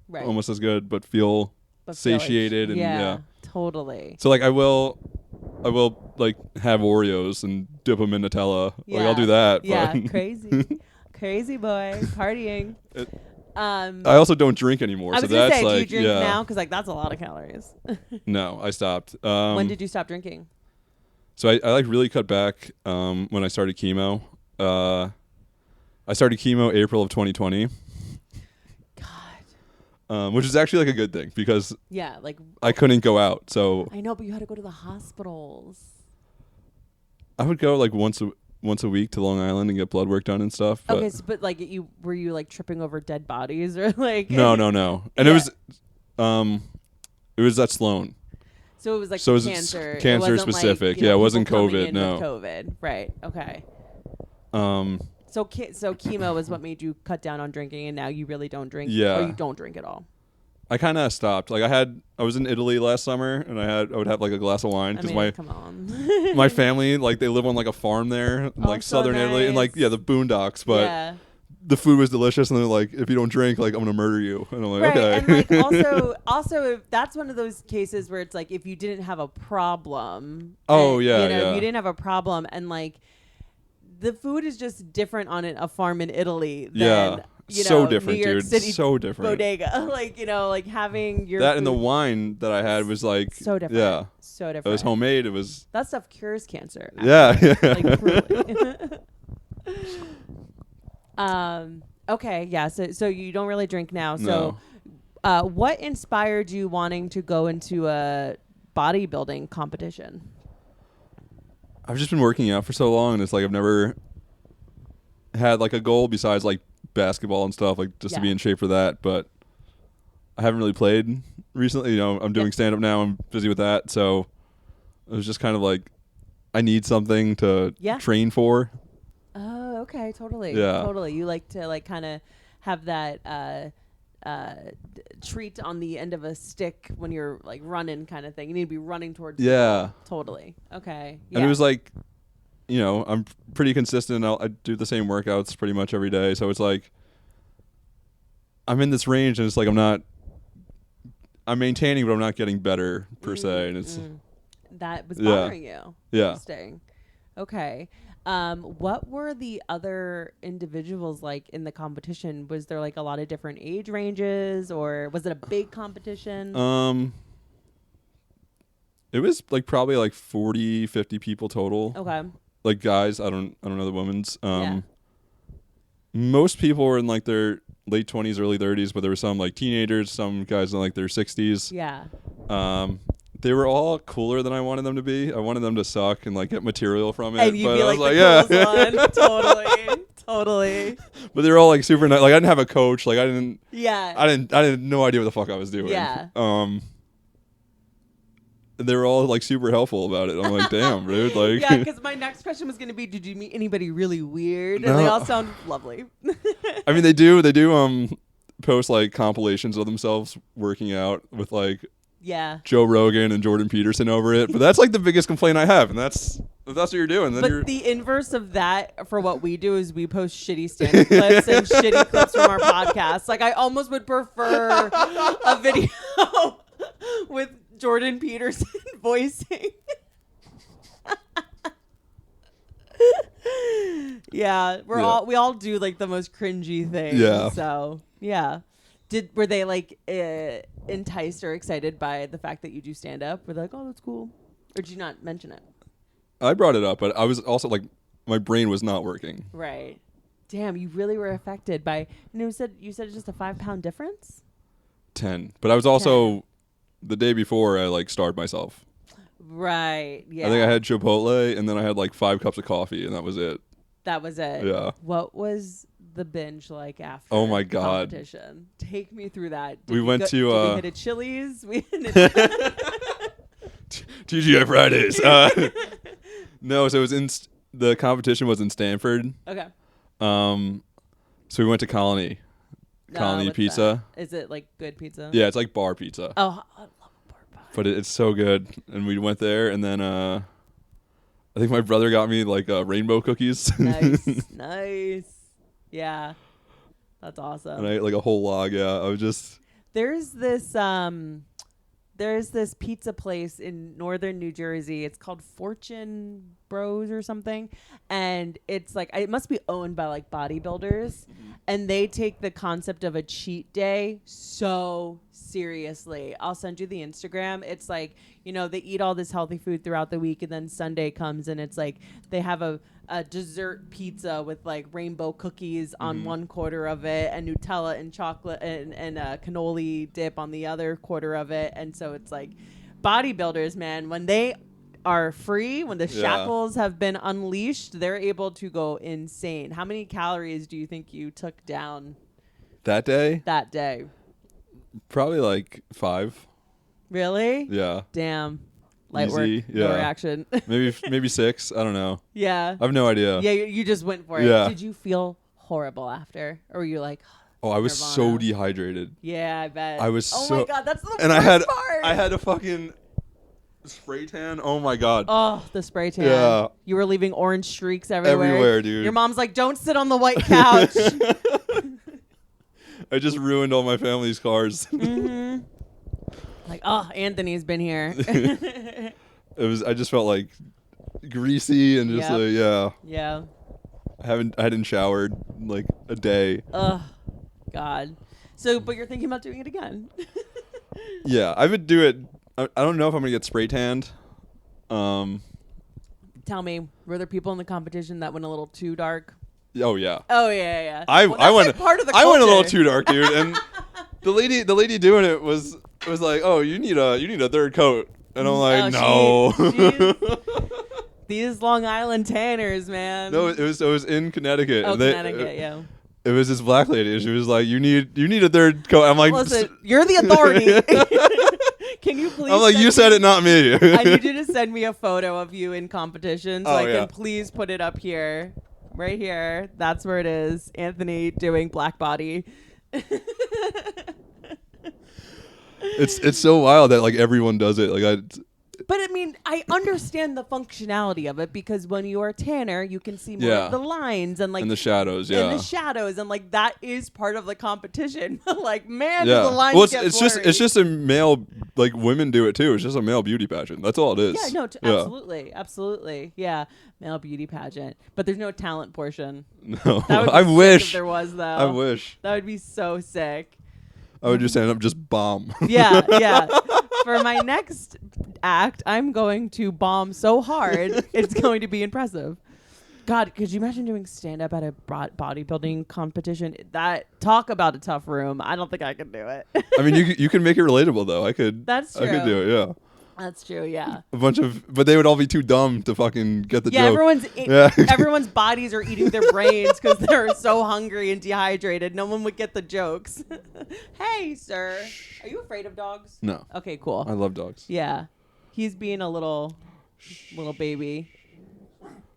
right. almost as good, but feel But feel like- satiated and yeah. Totally. So like I will like have Oreos and dip them in Nutella. Like I'll do that. Yeah, but crazy boy, partying. I also don't drink anymore. I So was gonna that's say, do you like drink yeah. now? Because like that's a lot of calories. No, I stopped. When did you stop drinking? So I like really cut back when I started chemo. I started chemo April of 2020. God. Which is actually like a good thing because Yeah, like I couldn't go out. So I know, but you had to go to the hospitals. I would go like once a week to Long Island and get blood work done and stuff. But Okay, but like were you like tripping over dead bodies or like? no. And Yeah. it was at Sloan. So it was like So it was cancer. It cancer wasn't, like, specific. you know, Yeah, it wasn't people coming COVID, in no. with COVID. Right. Okay. Um, So chemo is what made you cut down on drinking, and now you really don't drink. Yeah. Or you don't drink at all. I kind of stopped. Like I was in Italy last summer, and I would have like a glass of wine I because mean, come on. my family like they live on like a farm there, in, Oh, like so southern Italy, and like nice. yeah, the boondocks. But yeah. the food was delicious, and they're like, if you don't drink, like I'm gonna murder you. And I'm like, Right, okay. and like also if that's one of those cases where it's like if you didn't have a problem. Oh, and, yeah, you know, yeah. you didn't have a problem, and like the food is just different on a farm in Italy than Yeah. So different, New York dude. City So different. bodega. Like, like having your That food and the wine that I had was like so different. Yeah. So different. It was homemade. It was That stuff cures cancer. Yeah. Like truly. Okay, yeah. So you don't really drink now. So what inspired you wanting to go into a bodybuilding competition? I've just been working out for so long, and it's like I've never had like a goal besides like basketball and stuff, like just to be in shape for that. But I haven't really played recently. I'm doing stand up now. I'm busy with that, so it was just kind of like I need something to train for. Oh, okay, totally. Yeah, totally. You like to like kind of have that treat on the end of a stick when you're like running, kind of thing. You need to be running towards. Yeah, totally. Okay. Yeah. And it was like, I'm pretty consistent. I do the same workouts pretty much every day, so it's like I'm in this range, and it's like I'm maintaining, but I'm not getting better per se, and it's that was bothering you. Yeah. Interesting. Okay. What were the other individuals like in the competition? Was there like a lot of different age ranges, or was it a big competition? It was like probably like 40, 50 people total. Okay. Like guys, I don't know the women's. Most people were in like their late 20s, early 30s, but there were some like teenagers, some guys in like their 60s. Yeah. They were all cooler than I wanted them to be. I wanted them to suck and like get material from it. And you'd but be I like was the like, coolest one. Totally. But they were all like super nice. Like I didn't have a coach. Like I didn't no idea what the fuck I was doing. Yeah. They were all like super helpful about it. I'm like, damn, dude. Like, yeah, because my next question was going to be, did you meet anybody really weird? And they all sound lovely. I mean, they do post like compilations of themselves working out with like Joe Rogan and Jordan Peterson over it. But that's like the biggest complaint I have, and if that's what you're doing, then but the inverse of that for what we do is we post shitty stand-up clips and shitty clips from our podcast. Like I almost would prefer a video with Jordan Peterson voicing. Yeah, we all do like the most cringy things. Yeah. So yeah, were they like enticed or excited by the fact that you do stand up? Were they like, oh, that's cool, or did you not mention it? I brought it up, but I was also like, my brain was not working. Right. Damn, you really were affected by. And you said it's just a 5-pound difference. 10, but I was also. The day before, I like starved myself. Right. Yeah. I think I had Chipotle, and then I had like 5 cups of coffee, and that was it. That was it. Yeah. What was the binge like after? Oh my god. Competition. Take me through that. Did we hit a Chili's? TGI Fridays. No, so it was the competition was in Stanford. Okay. So we went to Colony Pizza. That? Is it like good pizza? Yeah, it's like bar pizza. Oh, I love bar pizza. But it's so good. And we went there, and then I think my brother got me like rainbow cookies. Nice. Yeah, that's awesome. And I ate like a whole log. Yeah, I was just. There's this pizza place in northern New Jersey. It's called Fortune Bros or something. And it's like, it must be owned by like bodybuilders. And they take the concept of a cheat day so seriously. I'll send you the Instagram. It's like, they eat all this healthy food throughout the week. And then Sunday comes and it's like they have a dessert pizza with like rainbow cookies on one quarter of it and Nutella and chocolate and cannoli dip on the other quarter of it. And so it's like bodybuilders, man, when they are free, when the shackles have been unleashed, they're able to go insane. How many calories do you think you took down that day? Probably like 5. Really? Yeah. Damn. Light Easy. work, no reaction. maybe 6. I don't know. Yeah. I have no idea. Yeah, you just went for it. Yeah. Did you feel horrible after, or were you like? Oh, I was Nirvana? so dehydrated. Yeah, I bet. I was Oh so. my god, that's the and worst part. I had a fucking spray tan. Oh my god. Oh, the spray tan. Yeah. You were leaving orange streaks everywhere. Everywhere, dude. Your mom's like, "Don't sit on the white couch." I just ruined all my family's cars. Mm-hmm. Like, oh, Anthony's been here. I just felt like greasy and just Yep. yeah. Yeah. I hadn't showered like a day. Ugh, God. So, but you're thinking about doing it again? Yeah, I would do it. I don't know if I'm gonna get spray tanned. Tell me, were there people in the competition that went a little too dark? Oh yeah. Oh yeah. I went like part of the I went a little culture. too dark, dude. And the lady doing it was like, oh, you need a third coat, and I'm like, no. These Long Island tanners, man. No, it was in Connecticut. Oh, Connecticut, yeah. It was this black lady, and she was like, you need a third coat. I'm like, listen, you're the authority. Can you please? I'm like, you said it, not me. I need you to send me a photo of you in competition so I yeah. can please put it up here. Right here. That's where it is. Anthony doing black body. It's so wild that like everyone does it. But I mean, I understand the functionality of it because when you are a tanner, you can see more of the lines and like and the shadows, and like that is part of the competition. Like, man, yeah. the lines Well, get it's just a male, like, women do it too. It's just a male beauty pageant. That's all it is. Yeah, no, absolutely, yeah, male beauty pageant. But there's no talent portion. No, That would be I sick wish if there was though. I wish That would be so sick. I would just end up just bomb. Yeah. For my next act, I'm going to bomb so hard, it's going to be impressive. God, could you imagine doing stand-up at a bodybuilding competition? Talk about a tough room. I don't think I could do it. I mean, you can make it relatable though. That's true. I could do it. Yeah. That's true. Yeah. But they would all be too dumb to fucking get the joke. Everyone's bodies are eating their brains because they're so hungry and dehydrated. No one would get the jokes. Hey, sir, are you afraid of dogs? No. Okay, cool. I love dogs. Yeah, he's being a little baby.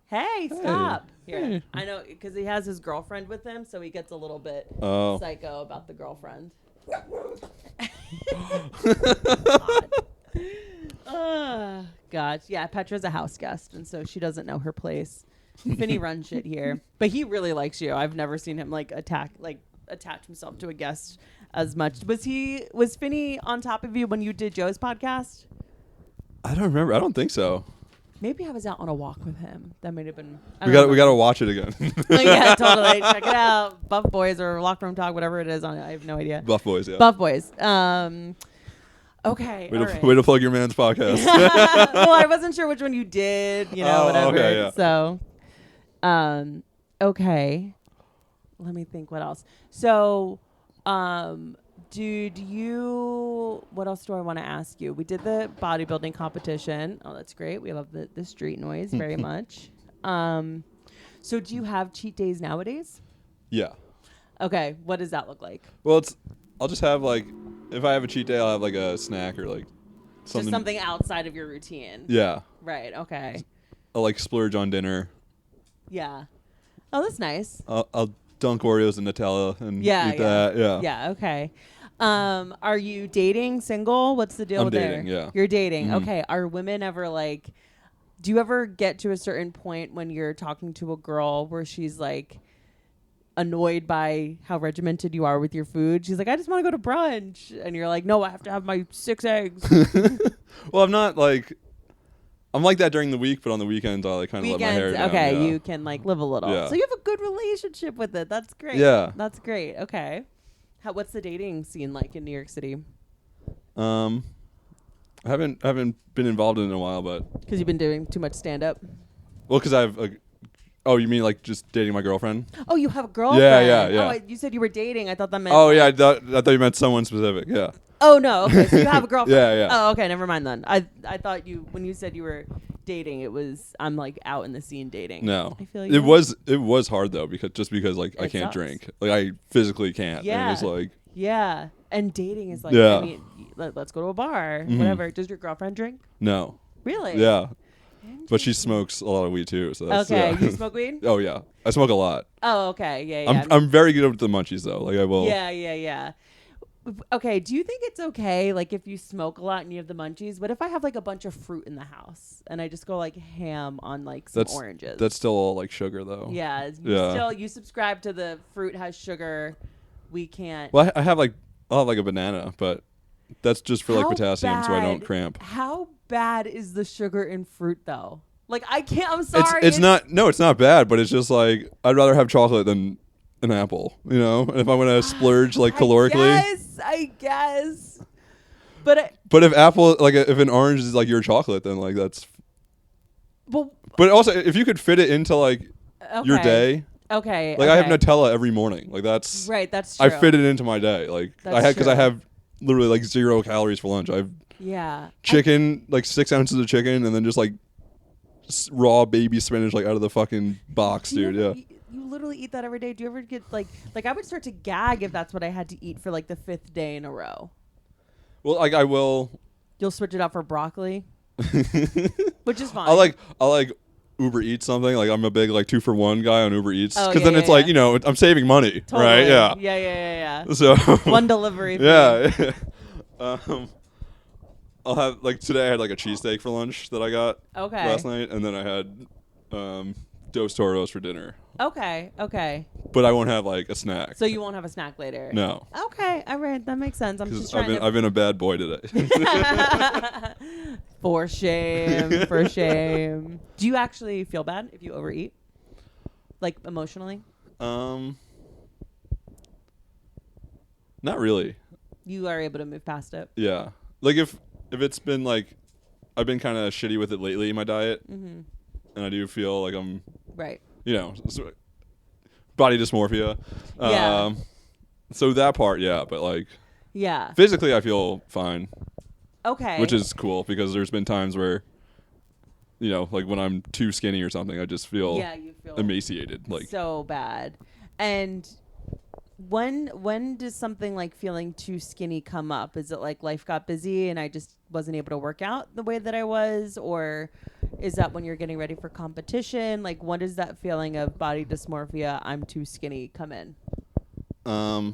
Hey, stop. Here, I know because he has his girlfriend with him, so he gets a little bit psycho about the girlfriend. Gosh. Yeah, Petra's a house guest, and so she doesn't know her place. Finny runs shit here. But he really likes you. I've never seen him attach himself to a guest as much. Was Finny on top of you when you did Joe's podcast? I don't remember. I don't think so. Maybe I was out on a walk with him. That might have been. We got to watch it again. Yeah, totally. Check it out. Buff Boys or Locker Room Talk, whatever it is on it. I have no idea. Buff Boys, yeah. Buff Boys. Okay. Way to plug your man's podcast. Well, I wasn't sure which one you did, whatever. Okay, yeah. So, okay. Let me think what else. So, what else do I want to ask you? We did the bodybuilding competition. Oh, that's great. We love the street noise very much. So do you have cheat days nowadays? Yeah. Okay. What does that look like? Well, I'll just have if I have a cheat day, I'll have a snack or something. Just something outside of your routine. Yeah. Right. Okay. I'll splurge on dinner. Yeah. Oh, that's nice. I'll dunk Oreos in Nutella and eat that. Yeah. Yeah. Okay. Are you dating, single? What's the deal I'm there? dating, yeah. You're dating. Mm-hmm. Okay. Are women ever do you ever get to a certain point when you're talking to a girl where she's annoyed by how regimented you are with your food? She's like, I just want to go to brunch. And you're like, no, I have to have my 6 eggs. Well, I'm not I'm like that during the week, but on the weekends I kind of let my hair down. Okay, yeah. you can live a little. Yeah. So you have a good relationship with it. That's great. Yeah. That's great. Okay. What's the dating scene like in New York City? I haven't been involved in it in a while, but Because you've been doing too much stand up. well, because I've oh, you mean just dating my girlfriend? Oh, you have a girlfriend. Yeah. Oh, you said you were dating. I thought that meant. Oh yeah, I thought you meant someone specific. Yeah. Oh no. Okay, so you have a girlfriend. Yeah. Oh, okay. Never mind then. I thought when you said you were dating, it was I'm out in the scene dating. No. I feel it was hard though because I can't drink. I physically can't. Yeah. And it's yeah. And dating is Yeah. I mean, let's go to a bar, Mm-hmm. whatever. Does your girlfriend drink? No. Really? Yeah. But she smokes a lot of weed too. So that's, Okay. yeah. You smoke weed? Oh yeah, I smoke a lot. Oh, okay. Yeah. I'm very good with the munchies though. I will. Yeah. Okay, do you think it's okay, if you smoke a lot and you have the munchies? What if I have a bunch of fruit in the house and I just go ham on some oranges? That's still all sugar though. Yeah. You subscribe to the fruit has sugar. We can't. Well, I'll have a banana, but that's just for potassium, so I don't cramp. How bad is the sugar in fruit though? Like I can't. I'm sorry. It's not. No, it's not bad, but it's just like I'd rather have chocolate than an apple. You know, and if I'm gonna splurge like calorically. I guess. But if apple, like if an orange is like your chocolate, then like that's. But also, if you could fit it into like your day. Okay. Like I have Nutella every morning. Like that's right. That's true. I fit it into my day. Like because I have literally like 0 calories for lunch. I have chicken, like 6 ounces of chicken, and then just like raw baby spinach like out of the fucking box, dude. You literally eat that every day. Do you ever get like I would start to gag if that's what I had to eat for like the 5th day in a row. Well, like I will. You'll switch it out for broccoli, which is fine. I like Uber Eats something. Like I'm a big like 2-for-1 guy on Uber Eats because then it's like you know I'm saving money, totally. right? Yeah. So one delivery. Yeah. I'll have like today I had like a cheesesteak for lunch that I got last night, and then I had Dos Toros for dinner. Okay. But I won't have like a snack. So you won't have a snack later. No. Okay, all right, that makes sense. I'm just trying I've been a bad boy today. For shame. Do you actually feel bad if you overeat? Like emotionally? Not really. You are able to move past it. Yeah. Like if it's been like I've been kind of shitty with it lately in my diet, and I do feel like I'm right. You know, body dysmorphia. Yeah. So that part, yeah, but like yeah. Physically I feel fine. Okay. Which is cool because there's been times where you know, like when I'm too skinny or something, I just feel you feel emaciated, like so bad. And when does something like feeling too skinny come up? Is it like life got busy and I just wasn't able to work out the way that I was, or is that when you're getting ready for competition? Like, when does that feeling of body dysmorphia, I'm too skinny, come in? Well,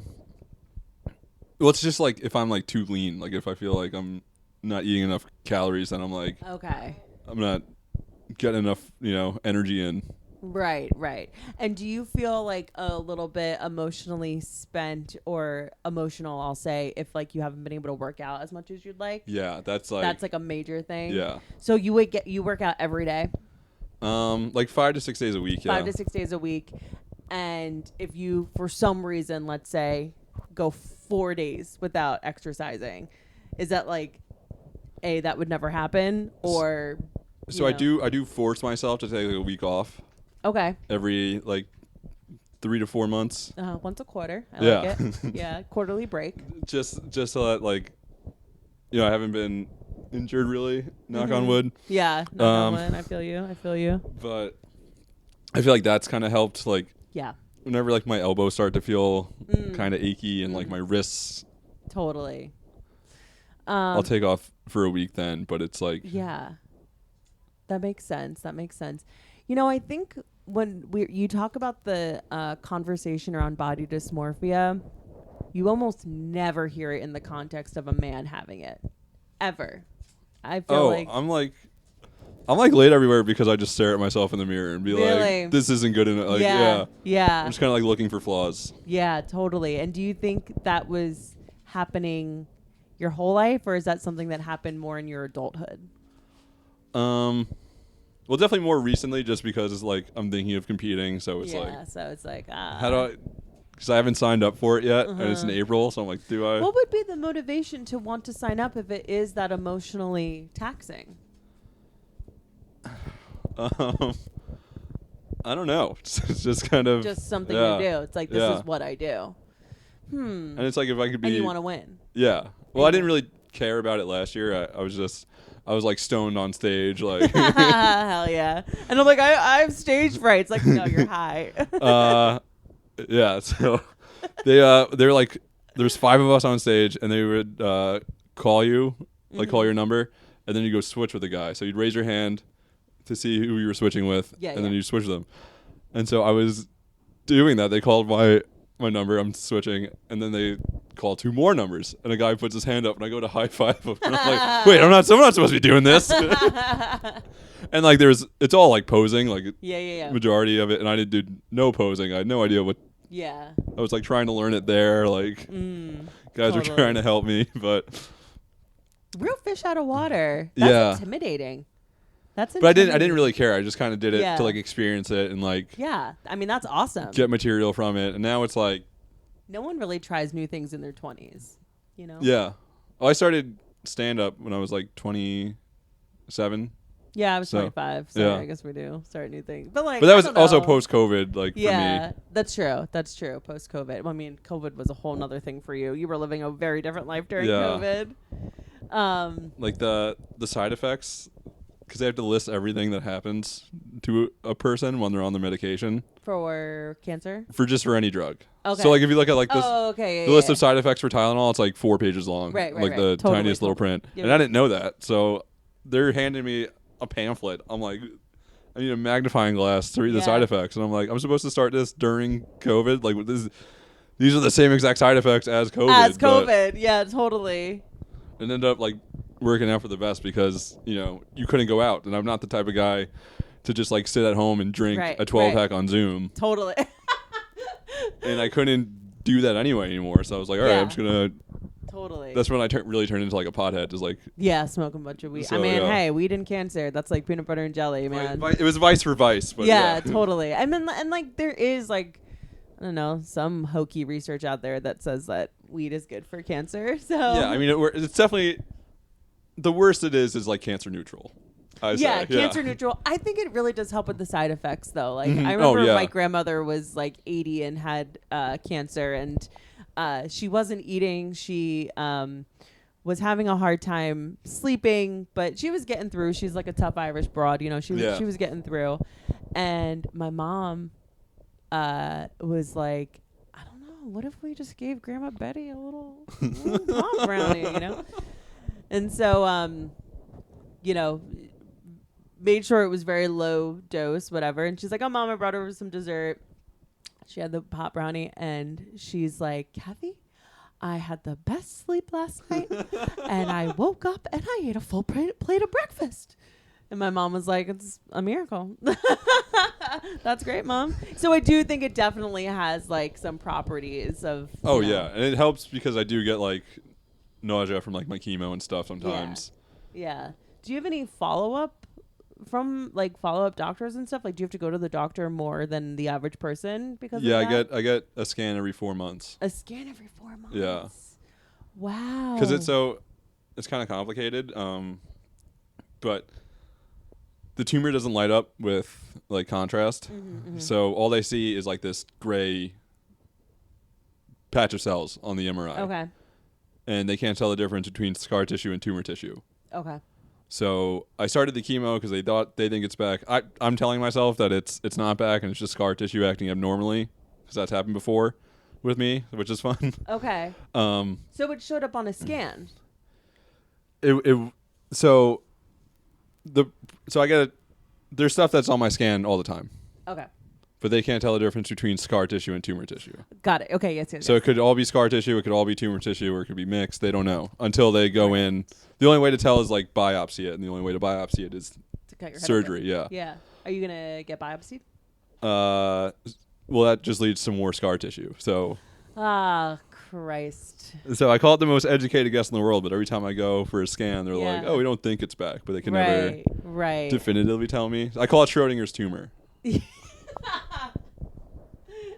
it's just like if I'm like too lean, like if I feel like I'm not eating enough calories, then I'm like, okay, I'm not getting enough, you know, energy in. Right. And do you feel like a little bit emotionally spent or emotional, I'll say, if like you haven't been able to work out as much as you'd like? Yeah, that's like a major thing. Yeah. So you work out every day? Like 5 to 6 days a week. 5 to 6 days a week. And if you, for some reason, let's say, go 4 days without exercising, is that like, that would never happen, or? So I do force myself to take like a week off. Okay. Every like 3 to 4 months. Once a quarter. I like it. Yeah, quarterly break. Just so that like, you know, I haven't been injured really. Knock on wood. Yeah. Knock on wood. I feel you. But I feel like that's kind of helped. Like, yeah. Whenever like my elbows start to feel kind of achy and like my wrists. Totally. I'll take off for a week then, but it's like. Yeah. That makes sense. You know, I think when you talk about the conversation around body dysmorphia, you almost never hear it in the context of a man having it, ever. I feel like I'm like laid everywhere because I just stare at myself in the mirror and be like, this isn't good enough. Like, yeah. I'm just kind of like looking for flaws. Yeah, totally. And do you think that was happening your whole life, or is that something that happened more in your adulthood? Well, definitely more recently, just because it's like I'm thinking of competing, so it's how do I? Because I haven't signed up for it yet, and it's in April, so I'm like, do I? What would be the motivation to want to sign up if it is that emotionally taxing? I don't know. It's just kind of just something you do. It's like, this is what I do. And it's like if I could be. And you want to win. Yeah. Well, I didn't really care about it last year. I was like stoned on stage, like. Hell yeah! And I'm like, I have stage fright. It's like, no, you're high. Yeah. So they're like, there's 5 of us on stage, and they would call you, like call your number, and then you go switch with the guy. So you'd raise your hand to see who you were switching with, and then you switch them. And so I was doing that. They called my number. I'm switching, and then they call 2 more numbers, and a guy puts his hand up, and I go to high five him. And I'm like, wait, I'm not supposed to be doing this. And like it's all like posing, like majority of it, and I did do no posing. I had no idea what. Yeah. I was like trying to learn it there, like guys were trying to help me, but real fish out of water. That's intimidating. That's but I didn't really care. I just kind of did it to like experience it and like I mean, that's awesome. Get material from it. And now it's like no one really tries new things in their 20s, you know? Yeah. Oh, I started stand up when I was like 27. Yeah, I was 25, so yeah. I guess we do start new things. But that was also post-COVID, like for me. Yeah, that's true. That's true. Post-COVID. Well, I mean, COVID was a whole nother thing for you. You were living a very different life during COVID. Like the side effects, because they have to list everything that happens to a person when they're on the medication. For cancer? For any drug. Okay. So like if you look at like this, the list of side effects for Tylenol, it's like 4 pages long. Right. Like the totally, tiniest little print. Yeah, and I didn't know that. So they're handing me a pamphlet. I'm like, I need a magnifying glass to read the side effects. And I'm like, I'm supposed to start this during COVID? Like these are the same exact side effects as COVID. Yeah, totally. It ended up like working out for the best because, you couldn't go out. And I'm not the type of guy to just like sit at home and drink a 12-pack on Zoom. Totally. And I couldn't do that anymore. So I was like, all right, I'm just going to. Totally. That's when I really turned into like a pothead. Just like smoking a bunch of weed. So, I mean, hey, weed and cancer. That's like peanut butter and jelly, man. It was vice for vice. But totally. I mean, and like there is like, I don't know, some hokey research out there that says that weed is good for cancer. So yeah, I mean, it's definitely the worst it is like cancer neutral. Cancer neutral. I think it really does help with the side effects though. Like I remember my grandmother was like 80 and had cancer, and she wasn't eating. She was having a hard time sleeping, but she was getting through. She's like a tough Irish broad, she was getting through. And my mom was like, I don't know, what if we just gave Grandma Betty a little pop brownie, And so made sure it was very low dose, whatever. And she's like, oh, Mom, I brought over some dessert. She had the pot brownie, and she's like, Kathy, I had the best sleep last night, and I woke up and I ate a full plate of breakfast. And my mom was like, it's a miracle. That's great, Mom. So I do think it definitely has like some properties of. Oh, yeah. And it helps because I do get like nausea from like my chemo and stuff sometimes. Yeah. Do you have any follow-up from like follow-up doctors and stuff? Like, do you have to go to the doctor more than the average person because of that? I get a scan every 4 months. A scan every 4 months? Yeah. Wow. Because it's kind of complicated, but the tumor doesn't light up with like contrast. Mm-hmm. So all they see is like this gray patch of cells on the MRI. Okay. And they can't tell the difference between scar tissue and tumor tissue. Okay. So I started the chemo because they think it's back. I'm telling myself that it's not back and it's just scar tissue acting abnormally because that's happened before with me, which is fun. Okay. So it showed up on a scan. So there's stuff that's on my scan all the time. Okay. But they can't tell the difference between scar tissue and tumor tissue. Got it. Okay. Yes. So it could all be scar tissue, it could all be tumor tissue, or it could be mixed. They don't know until they go in. The only way to tell is like biopsy it, and the only way to biopsy it is to cut your head surgery. open. Yeah. Yeah. Are you gonna get biopsied? Well, that just leads to more scar tissue. So. Ah, Christ. So I call it the most educated guess in the world, but every time I go for a scan, they're like, "Oh, we don't think it's back," but they can never definitively tell me. I call it Schrodinger's tumor.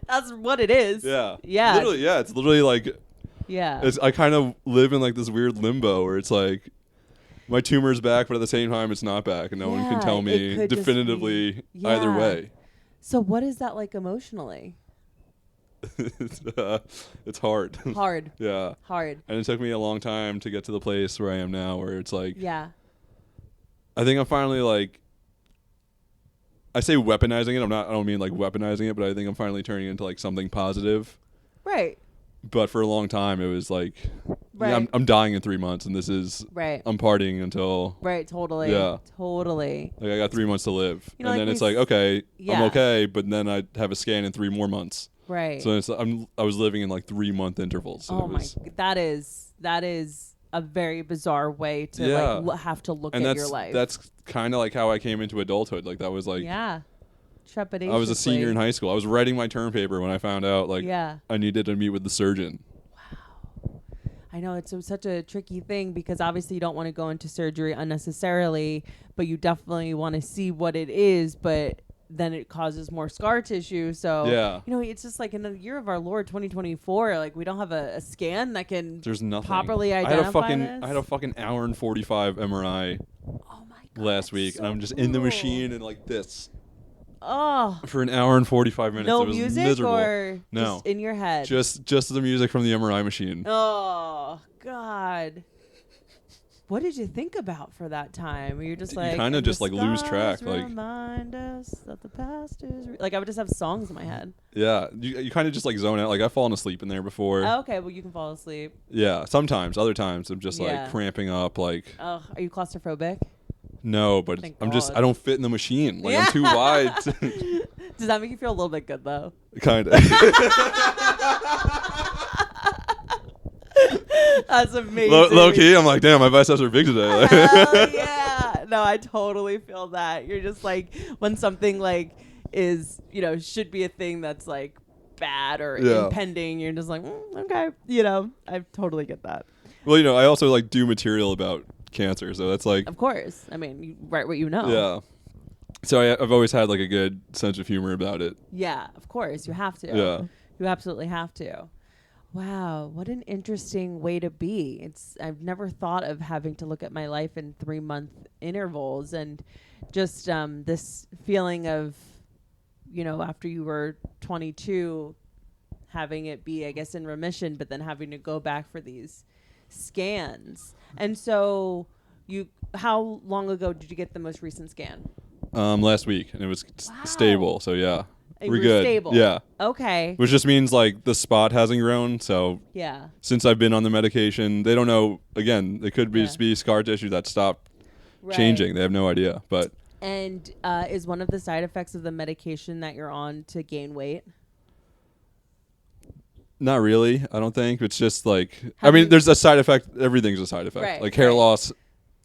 That's what it is. Yeah. Yeah. Literally, yeah. It's literally like. Yeah. I kind of live in like this weird limbo where it's like my tumor's back, but at the same time it's not back, and no one can tell me definitively either way. So what is that like emotionally? It's hard. Hard. Yeah. Hard. And it took me a long time to get to the place where I am now, where it's like. Yeah. I think I'm finally like. I say weaponizing it. I don't mean like weaponizing it, but I think I'm finally turning into like something positive. Right. But for a long time, it was like, yeah, I'm dying in 3 months, and this is, I'm partying until. Right, totally. Yeah. Totally. Like, I got 3 months to live. And like then it's like, okay, I'm okay, but then I have a scan in 3 more months. Right. So I was living in like 3 month intervals. Oh my, that is a very bizarre way to like have to look at your life. That's kind of like how I came into adulthood. Like, that was like. Yeah. Trepidation. I was a senior in high school. I was writing my term paper when I found out I needed to meet with the surgeon. Wow. I know it's such a tricky thing because obviously you don't want to go into surgery unnecessarily, but you definitely want to see what it is, but then it causes more scar tissue. So, it's just like in the year of our Lord 2024, like we don't have a scan that can There's nothing. properly identify I had a fucking hour and 45 MRI last week, and I'm just in the machine and like this. Oh. For an hour and 45 minutes. No it was music miserable. or no. just in your head? Just the music from the MRI machine. Oh, God. What did you think about for that time? Were you just like... You kind of just like lose track. Remind us that the past is... Like I would just have songs in my head. Yeah. You kind of just like zone out. Like I've fallen asleep in there before. Oh, okay. Well, you can fall asleep. Yeah. Sometimes. Other times I'm just like cramping up. Like... Oh, are you claustrophobic? No, but Thank I'm God. just... I don't fit in the machine. Like I'm too wide. Does that make you feel a little bit good, though? Kind of. That's amazing. Low key, I'm like, damn, my biceps are big today. Hell yeah. No, I totally feel that. You're just like, when something like is, should be a thing that's like bad or impending, you're just like, okay. I totally get that. Well, I also like do material about cancer, so that's like... Of course. I mean, you write what you know. Yeah. So I've always had like a good sense of humor about it. Yeah, of course. You have to. Yeah. You absolutely have to. Wow, what an interesting way to be. I've never thought of having to look at my life in 3-month intervals, and just this feeling of, after you were 22, having it be, I guess, in remission, but then having to go back for these scans. And so how long ago did you get the most recent scan? Last week, and it was stable. So yeah. We're good. Stable. Yeah. Okay. Which just means like the spot hasn't grown. So yeah. Since I've been on the medication, they don't know. Again, it could just be scar tissue that stopped changing. They have no idea. But and is one of the side effects of the medication that you're on to gain weight? Not really. I don't think. It's just like there's a side effect. Everything's a side effect. Right, like hair loss,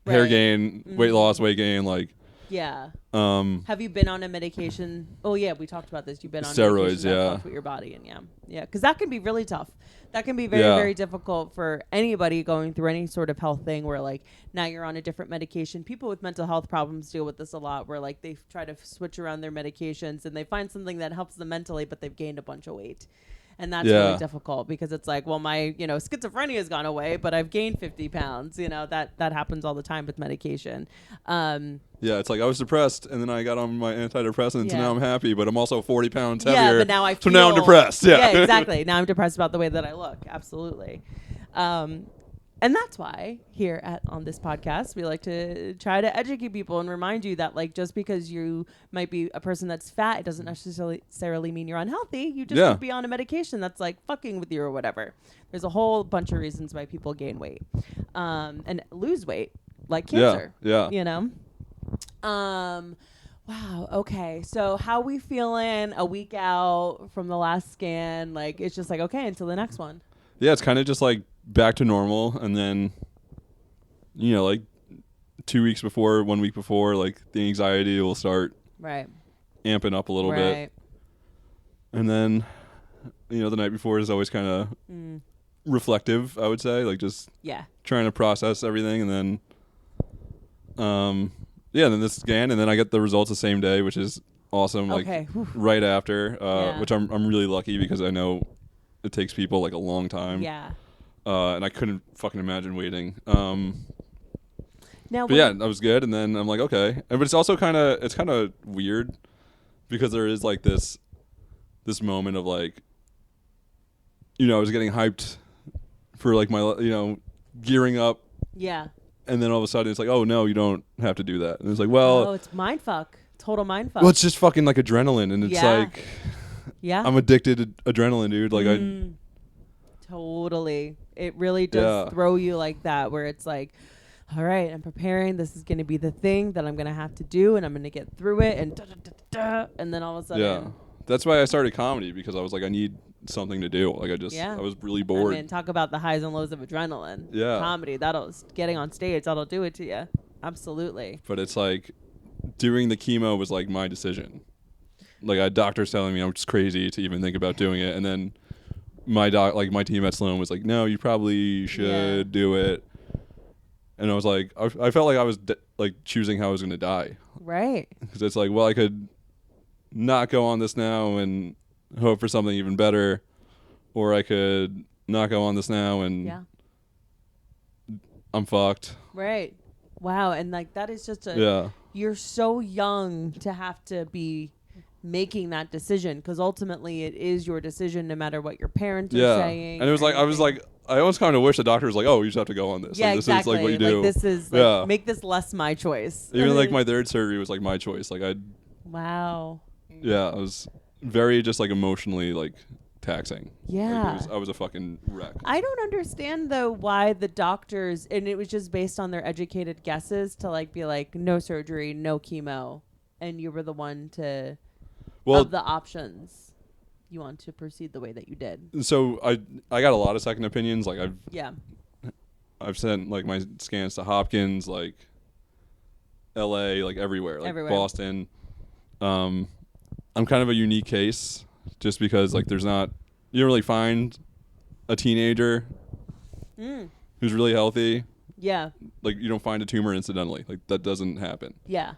hair gain, weight loss, weight gain. Like. Yeah. Have you been on a medication? Oh yeah, we talked about this. You've been on steroids, that fuck with your body, and yeah, because that can be really tough. That can be very, very difficult for anybody going through any sort of health thing. Where like now you're on a different medication. People with mental health problems deal with this a lot. Where like they try to switch around their medications and they find something that helps them mentally, but they've gained a bunch of weight. And that's really difficult because it's like, well, my, schizophrenia has gone away, but I've gained 50 pounds. That happens all the time with medication. Yeah, it's like I was depressed, and then I got on my antidepressants, and now I'm happy, but I'm also 40 pounds heavier. Yeah, but now I feel... So now I'm depressed. Yeah, exactly. Now I'm depressed about the way that I look. Absolutely. And that's why here on this podcast, we like to try to educate people and remind you that like just because you might be a person that's fat, it doesn't necessarily mean you're unhealthy. You just could be on a medication that's like fucking with you or whatever. There's a whole bunch of reasons why people gain weight and lose weight, like cancer. Yeah. Wow. Okay. So how we feeling a week out from the last scan? Like it's just like, okay, until the next one. Yeah, it's kind of just like back to normal, and then like 2 weeks before, 1 week before, like the anxiety will start amping up a little bit, and then the night before is always kind of reflective, I would say, like just trying to process everything, and then then this scan, and then I get the results the same day, which is awesome. Like right after, which I'm really lucky because I know it takes people like a long time. Yeah. And I couldn't fucking imagine waiting. Now, but yeah, I was good, and then I'm like, okay. But it's also kind of weird because there is like this moment of like, I was getting hyped for like my, gearing up. Yeah. And then all of a sudden it's like, oh no, you don't have to do that. And it's like, well, it's mindfuck, total mindfuck. Well, it's just fucking like adrenaline, and it's like, I'm addicted to adrenaline, dude. Like Totally. It really does throw you like that, where it's like, all right, I'm preparing. This is going to be the thing that I'm going to have to do, and I'm going to get through it, and then all of a sudden. Yeah. That's why I started comedy, because I was like, I need something to do. Like I was really bored. I mean, talk about the highs and lows of adrenaline. Yeah. Comedy, getting on stage, that'll do it to you. Absolutely. But it's like doing the chemo was like my decision. Like I had doctors telling me I'm just crazy to even think about doing it, and then my team at Sloan was like, no, you probably should do it. And I was like, I felt like I was like choosing how I was going to die. Right. Because it's like, well, I could not go on this now and hope for something even better, or I could not go on this now and I'm fucked. Right. Wow. And like that is just you're so young to have to be making that decision, because ultimately it is your decision no matter what your parents are saying. And it was like, I almost kind of wish the doctor was like, oh, you just have to go on this. Yeah, like, this is like what you do. Like, this is like, make this less my choice. Even like my third surgery was like my choice. Like Wow. Yeah, I was very just like emotionally like taxing. Yeah. Like, I was a fucking wreck. I don't understand though why the doctors, and it was just based on their educated guesses, to like be like, no surgery, no chemo, and you were the one to of the options you want to proceed the way that you did. So I got a lot of second opinions. Like I've sent like my scans to Hopkins, like LA, like everywhere, like Boston. I'm kind of a unique case just because like you don't really find a teenager who's really healthy. Yeah. Like you don't find a tumor incidentally. Like that doesn't happen. Yeah.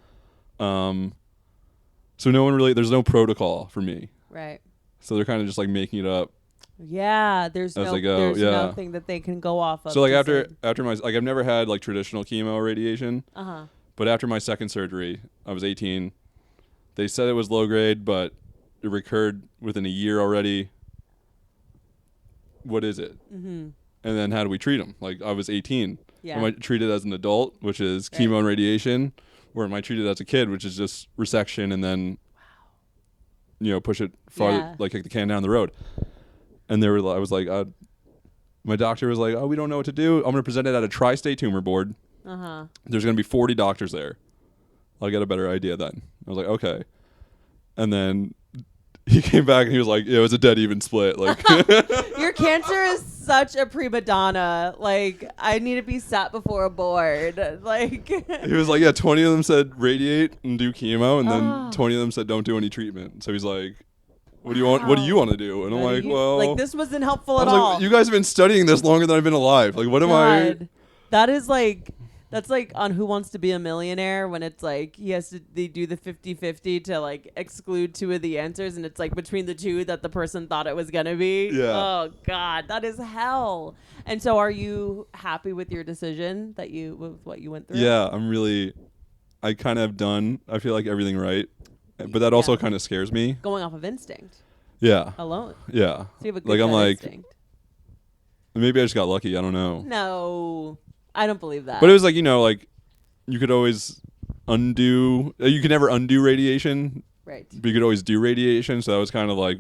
So there's no protocol for me. Right. So they're kind of just like making it up. Yeah, there's nothing that they can go off of. So like after my, like I've never had like traditional chemo radiation. But after my second surgery, I was 18. They said it was low grade, but it recurred within a year already. What is it? And then how do we treat them? Like I was 18. Yeah. Am I treated as an adult, which is chemo and radiation? Or am I treated as a kid, which is just resection and then, push it farther, like kick the can down the road? And I was like, my doctor was like, oh, we don't know what to do. I'm going to present it at a tri-state tumor board. There's going to be 40 doctors there. I'll get a better idea then. I was like, okay. And then he came back and he was like, it was a dead even split. Like your cancer is such a prima donna. Like I need to be sat before a board. Like he was like, yeah, 20 of them said radiate and do chemo, and then 20 of them said don't do any treatment. So he's like, what do you want? What do you want to do? And I'm like, well, like this wasn't helpful at all. all. Like, you guys have been studying this longer than I've been alive. Like, what am I? That is like. That's like on Who Wants to Be a Millionaire, when it's like they do the 50-50 to like exclude two of the answers, and it's like between the two that the person thought it was going to be. Yeah. Oh God, that is hell. And so are you happy with your decision with what you went through? Yeah, I kind of done, I feel like everything right, but that also kind of scares me. Going off of instinct. Yeah. Alone. Yeah. So you have a good instinct. Maybe I just got lucky. I don't know. No. I don't believe that. But it was like, like you could always you can never undo radiation. Right. But you could always do radiation. So that was kind of like,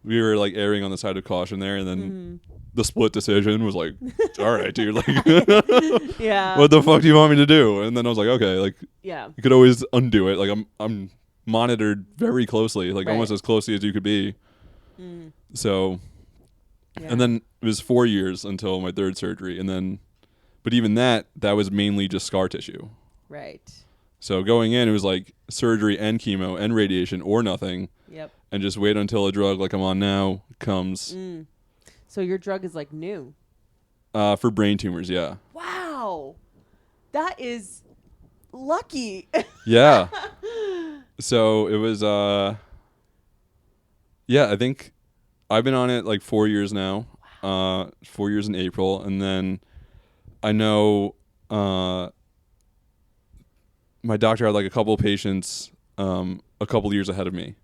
we were like erring on the side of caution there. And then the split decision was like, all right, dude, like, what the fuck do you want me to do? And then I was like, okay, like, you could always undo it. Like I'm monitored very closely, like almost as closely as you could be. So, and then it was 4 years until my third surgery. And then, but even that was mainly just scar tissue. Right. So going in, it was like surgery and chemo and radiation or nothing. Yep. And just wait until a drug like I'm on now comes. So your drug is like new? For brain tumors, yeah. Wow. That is lucky. Yeah. So it was, I think I've been on it like 4 years now. 4 years in April. And then I know my doctor had like a couple of patients a couple of years ahead of me.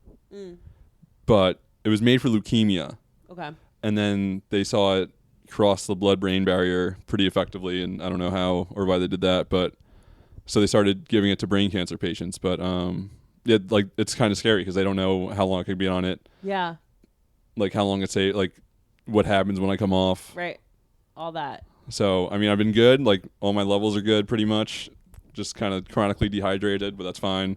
But it was made for leukemia. Okay. And then they saw it cross the blood-brain barrier pretty effectively, and I don't know how or why they did that, but so they started giving it to brain cancer patients. But like it's kind of scary because they don't know how long I could be on it. Yeah. Like how long like what happens when I come off. Right. All that. So, I mean, I've been good. Like, all my levels are good pretty much. Just kind of chronically dehydrated, but that's fine.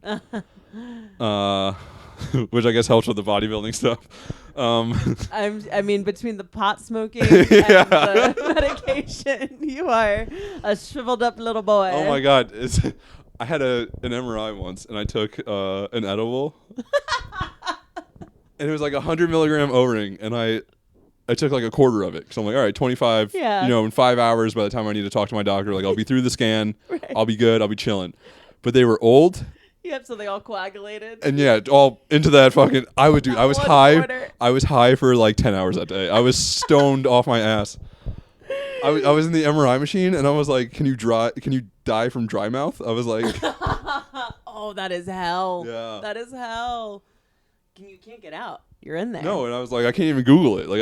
Which I guess helps with the bodybuilding stuff. I mean, between the pot smoking and the medication, you are a shriveled up little boy. Oh, my God. I had an MRI once, and I took an edible. And it was like 100 milligram O-ring, and I took like a quarter of it. So I'm like, all right, 25, in 5 hours by the time I need to talk to my doctor, like I'll be through the scan. Right. I'll be good. I'll be chilling. But they were old. Yep, so they all coagulated. And all into that fucking, I was high. Quarter. I was high for like 10 hours that day. I was stoned off my ass. I was in the MRI machine and I was like, can you die from dry mouth? I was like, oh, that is hell. Yeah. That is hell. You can't get out. You're in there. no, and I was like, I can't even Google it. Like,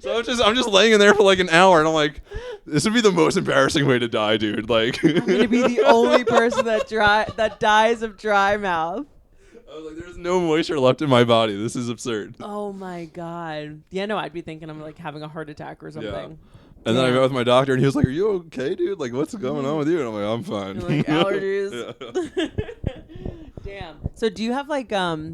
so I'm just laying in there for like an hour, and I'm like, this would be the most embarrassing way to die, dude. Like, I'm gonna be the only person that dies of dry mouth. I was like, there's no moisture left in my body. This is absurd. Oh my god. Yeah, no, I'd be thinking I'm like having a heart attack or something. Yeah. And then I met with my doctor, and he was like, "Are you okay, dude? Like, what's going on with you?" And I'm like, "I'm fine." You're like, allergies. Yeah. Damn. So do you have like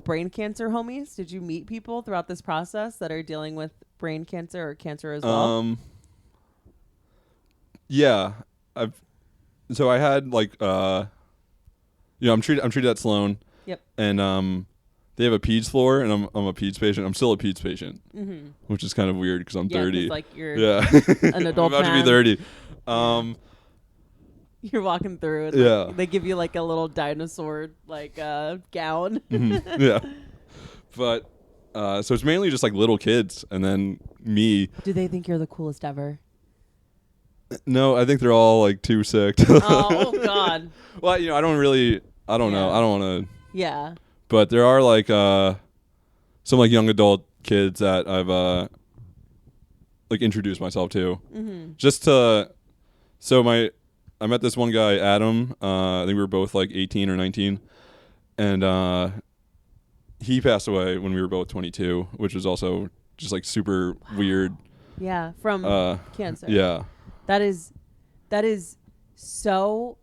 brain cancer homies? Did you meet people throughout this process that are dealing with brain cancer or cancer as well? Yeah. I had like I'm treated at Sloan. Yep. And they have a peds floor, and I'm a peds patient. I'm still a peds patient, which is kind of weird because I'm 30. Like you're an adult I'm about man. to be 30. You're walking through and like, they give you like a little dinosaur like gown. Yeah. But so it's mainly just like little kids, and then me. Do they think you're the coolest ever? No, I think they're all like too sick. Oh God. Well, I don't know. I don't want to. Yeah. But there are like some like young adult kids that I've like introduced myself to, just to. So I met this one guy, Adam. I think we were both like 18 or 19, and he passed away when we were both 22, which was also just like super weird. Yeah, from cancer. Yeah. That is so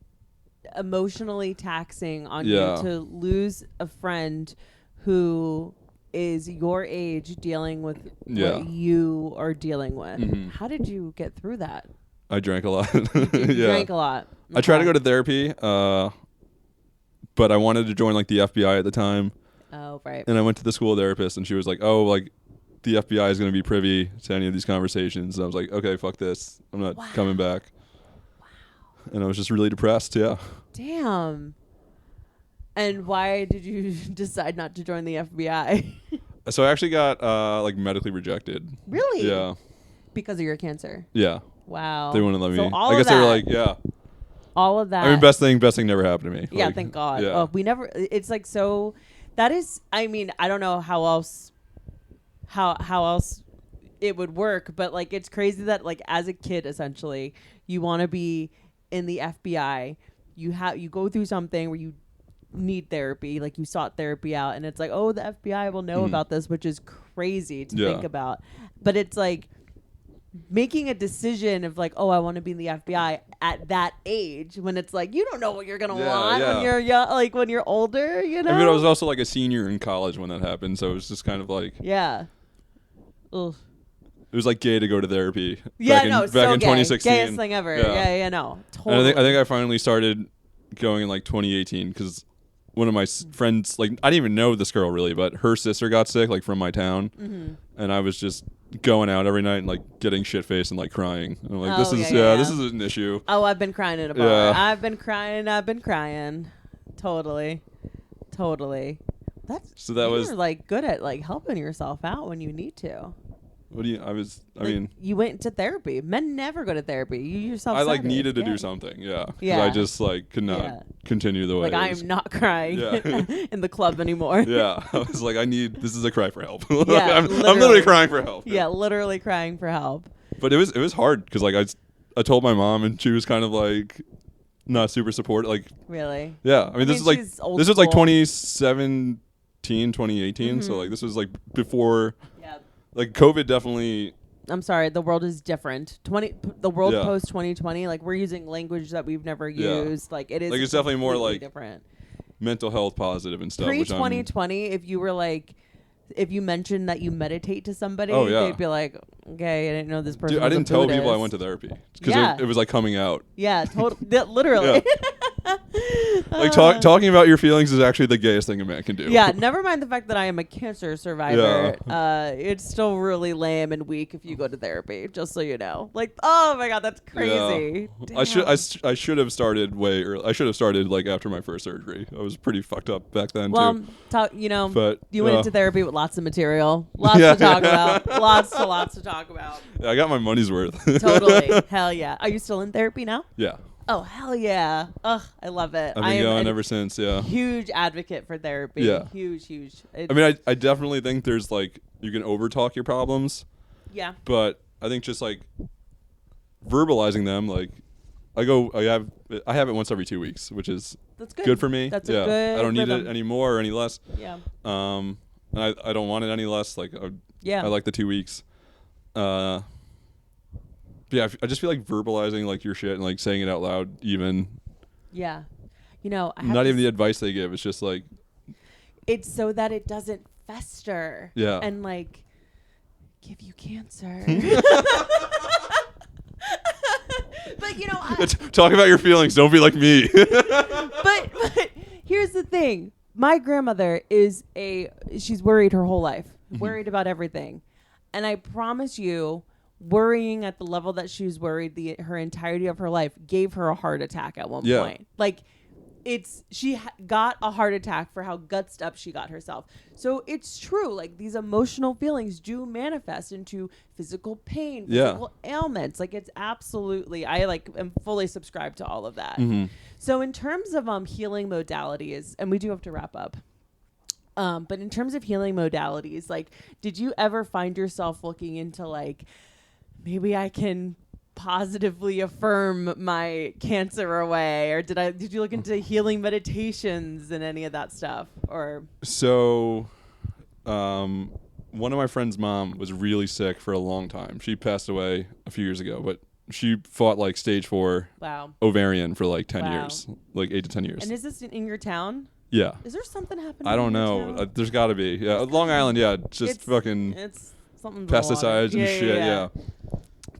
emotionally taxing on you to lose a friend who is your age dealing with what you are dealing with. How did you get through that? I drank a lot. You drank a lot. Okay. I tried to go to therapy, but I wanted to join like the FBI at the time. Oh, right. And I went to the school therapist, and she was like, "Oh, like the FBI is going to be privy to any of these conversations." And I was like, "Okay, fuck this. I'm not coming back." Wow. And I was just really depressed. Yeah. Damn. And why did you decide not to join the FBI? So I actually got like medically rejected. Really? Yeah. Because of your cancer. Yeah. Wow. They wouldn't let me. All I guess of that, they were like, yeah. All of that. I mean, best thing never happened to me. Yeah, like, thank God. Yeah. Oh, we never. It's like so. That is. I mean, I don't know how else. How else it would work, but like it's crazy that like as a kid, essentially, you want to be in the FBI. You go through something where you need therapy, like you sought therapy out, and it's like, oh, the FBI will know about this, which is crazy to think about. But it's like making a decision of like, oh, I want to be in the FBI at that age, when it's like you don't know what you're gonna want when you're young, like when you're older, you know. I mean, I was also like a senior in college when that happened, so it was just kind of like Ugh. It was like gay to go to therapy. Yeah, back in 2016. Gayest thing ever. Yeah, no, totally. And I think I finally started going in like 2018 because one of my friends, like I didn't even know this girl really, but her sister got sick like from my town, and I was just going out every night and like getting shit faced and like crying. And I'm like, this is an issue. Oh, I've been crying at a bar. Yeah. I've been crying. Totally. You're like good at like helping yourself out when you need to. What do you? I mean, you went to therapy. Men never go to therapy. You yourself. I like needed to do something. Yeah. I just like could not continue the way. Like I'm not crying in the club anymore. Yeah. I was like, this is a cry for help. Yeah. I'm literally crying for help. Yeah, literally crying for help. But it was hard because like I told my mom, and she was kind of like not super supportive. Like really. Yeah. I mean this was like 2017, 2018. So like this was like before. Like COVID definitely. I'm sorry, the world is different. The world post 2020, like we're using language that we've never used. Like it is. Like it's definitely more like different. Mental health positive and stuff. Pre 2020, if you were like, if you mentioned that you meditate to somebody, they'd be like, okay, I didn't know this person. Dude, was I didn't tell people I went to therapy because it was like coming out. Yeah, totally. Literally. Like talking about your feelings is actually the gayest thing a man can do. Yeah, never mind the fact that I am a cancer survivor. It's still really lame and weak if you go to therapy, just so you know. Like, oh my God, that's crazy. Yeah. I should have started way early. I should have started like after my first surgery. I was pretty fucked up back then too. But you went into therapy with lots of material, lots to talk about, lots to talk about. Yeah, I got my money's worth. Totally, hell yeah. Are you still in therapy now? Yeah. Oh, hell yeah. Ugh, I love it. I've been going ever since, yeah. Huge advocate for therapy. Yeah. Huge. I mean, I definitely think there's like, you can overtalk your problems. Yeah. But I think just like verbalizing them, like I have it once every 2 weeks, which is that's good for me. That's a good I don't need rhythm. it any more or any less. Yeah. And I don't want it any less. Like, I like the 2 weeks. Yeah, I just feel like verbalizing like your shit and like saying it out loud even. Yeah. You know, not even the advice they give. It's just like. It's so that it doesn't fester. Yeah. And like give you cancer. But you know, talk about your feelings. Don't be like me. but here's the thing. My grandmother she's worried her whole life, worried about everything. And I promise you, worrying at the level that she was worried her entirety of her life gave her a heart attack at one point. Like, she got a heart attack for how gutsed up she got herself. So it's true. Like, these emotional feelings do manifest into physical pain, physical ailments. Like, it's absolutely, I am fully subscribed to all of that. Mm-hmm. So in terms of healing modalities, and we do have to wrap up. But in terms of healing modalities, like, did you ever find yourself looking into like, maybe I can positively affirm my cancer away, or did you look into healing meditations and any of that stuff? Or so one of my friend's mom was really sick for a long time. She passed away a few years ago, but she fought like stage 4 ovarian for like 10 years, like 8 to 10 years. And is this in your town? Yeah. Is there something happening? I don't know. There's got to be. Yeah, Long Island. Yeah, it's fucking. It's something. Pesticides and shit. Yeah.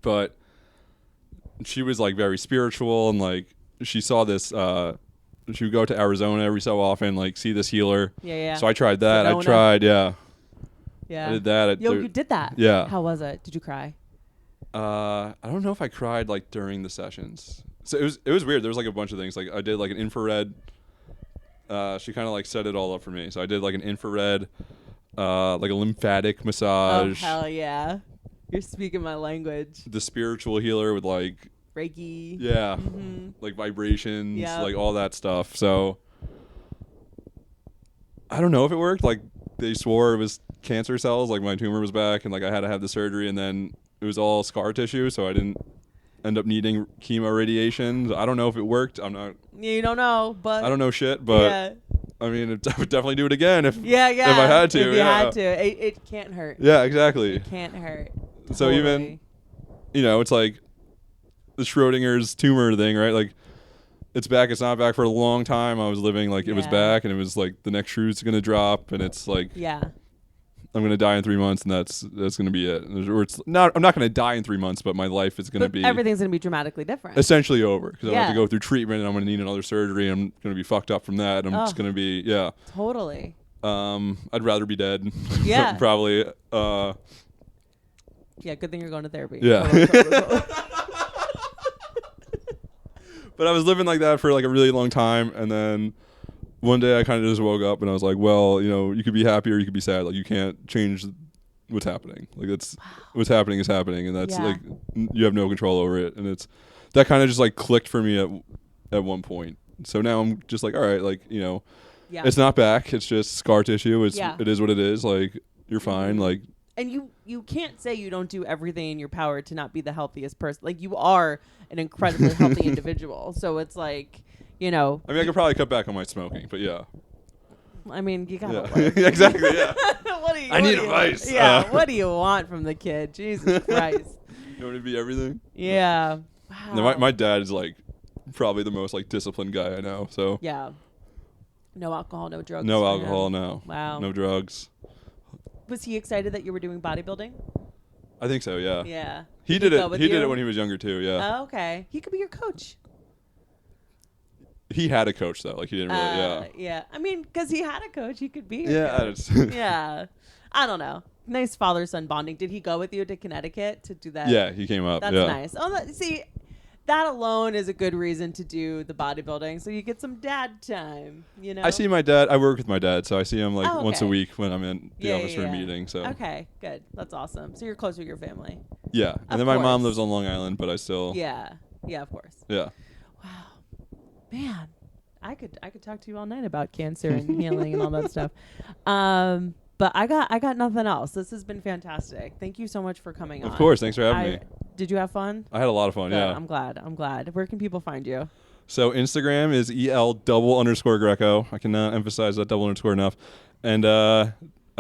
But she was like very spiritual, and like she saw this. She would go to Arizona every so often, like see this healer. Yeah. So I tried that. Yeah. I did that. You did that. Yeah. How was it? Did you cry? I don't know if I cried like during the sessions. So it was weird. There was like a bunch of things. Like I did like an infrared. She kind of like set it all up for me. So I did like an infrared, like a lymphatic massage. Oh hell yeah! You're speaking my language. The spiritual healer with like Reiki. Yeah. Like vibrations, like all that stuff. So I don't know if it worked. Like they swore it was cancer cells, like my tumor was back, and like I had to have the surgery, and then it was all scar tissue, so I didn't end up needing chemo radiation. I don't know if it worked. I'm not. You don't know, but I don't know shit. But I mean, I would definitely do it again if if I had to. If you had to, it can't hurt. Yeah, exactly. It can't hurt. So even, it's like the Schrodinger's tumor thing, right? Like it's back. It's not back for a long time. I was living like it was back, and it was like the next shoe's gonna drop, and it's like I'm gonna die in 3 months, and that's gonna be it. Or it's not. I'm not gonna die in 3 months, but my life is gonna be everything's gonna be dramatically different. Essentially over, because I have to go through treatment, and I'm gonna need another surgery. And I'm gonna be fucked up from that. And I'm just gonna be Totally. I'd rather be dead. Yeah. Probably. Yeah. Good thing you're going to therapy. Yeah. Totally. But I was living like that for like a really long time, and then one day I kind of just woke up and I was like, well, you could be happy or you could be sad. Like you can't change what's happening. Like that's what's happening is happening, and that's like you have no control over it. And it's that kind of just like clicked for me at one point. So now I'm just like, all right, like it's not back. It's just scar tissue. It is what it is. Like you're fine. Like. And you can't say you don't do everything in your power to not be the healthiest person. Like you are an incredibly healthy individual. So it's like, I mean, I could probably cut back on my smoking, but yeah. I mean, you gotta. Exactly. Yeah. I need advice. Yeah. What do you want from the kid? Jesus Christ. You want me to be everything? Yeah. Wow. No, my dad is like probably the most like disciplined guy I know. So. Yeah. No alcohol, no drugs. No alcohol, no. Wow. No drugs. Was he excited that you were doing bodybuilding? I think so, yeah. Yeah. He did it. He did it when he was younger too, yeah. Oh, okay. He could be your coach. He had a coach though. Like he didn't really. Yeah. I mean, because he had a coach, he could be. Yeah. Yeah. I don't know. Nice father-son bonding. Did he go with you to Connecticut to do that? Yeah, he came up. That's yeah. nice. Oh, see, that alone is a good reason to do the bodybuilding. So you get some dad time. You know. I see my dad. I work with my dad, so I see him like Oh, once a okay. week when I'm in the office for a meeting. So. Okay, good. That's awesome. So you're close with your family. Yeah, and then my mom lives on Long Island, but I still. Yeah. Yeah, of course. Yeah. Wow, man, I could talk to you all night about cancer and healing and all that stuff. But I got nothing else. This has been fantastic. Thank you so much for coming on. Of course, thanks for having me. Did you have fun? I had a lot of fun. Good. Yeah. I'm glad. Where can people find you? So Instagram is EL_Greco. I cannot emphasize that double underscore enough. And I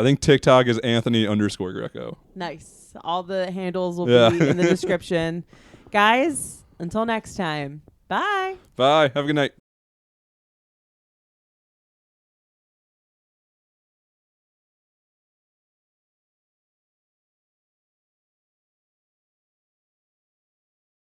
think TikTok is Anthony_Greco. Nice. All the handles will be in the description. Guys, until next time. Bye. Bye. Have a good night.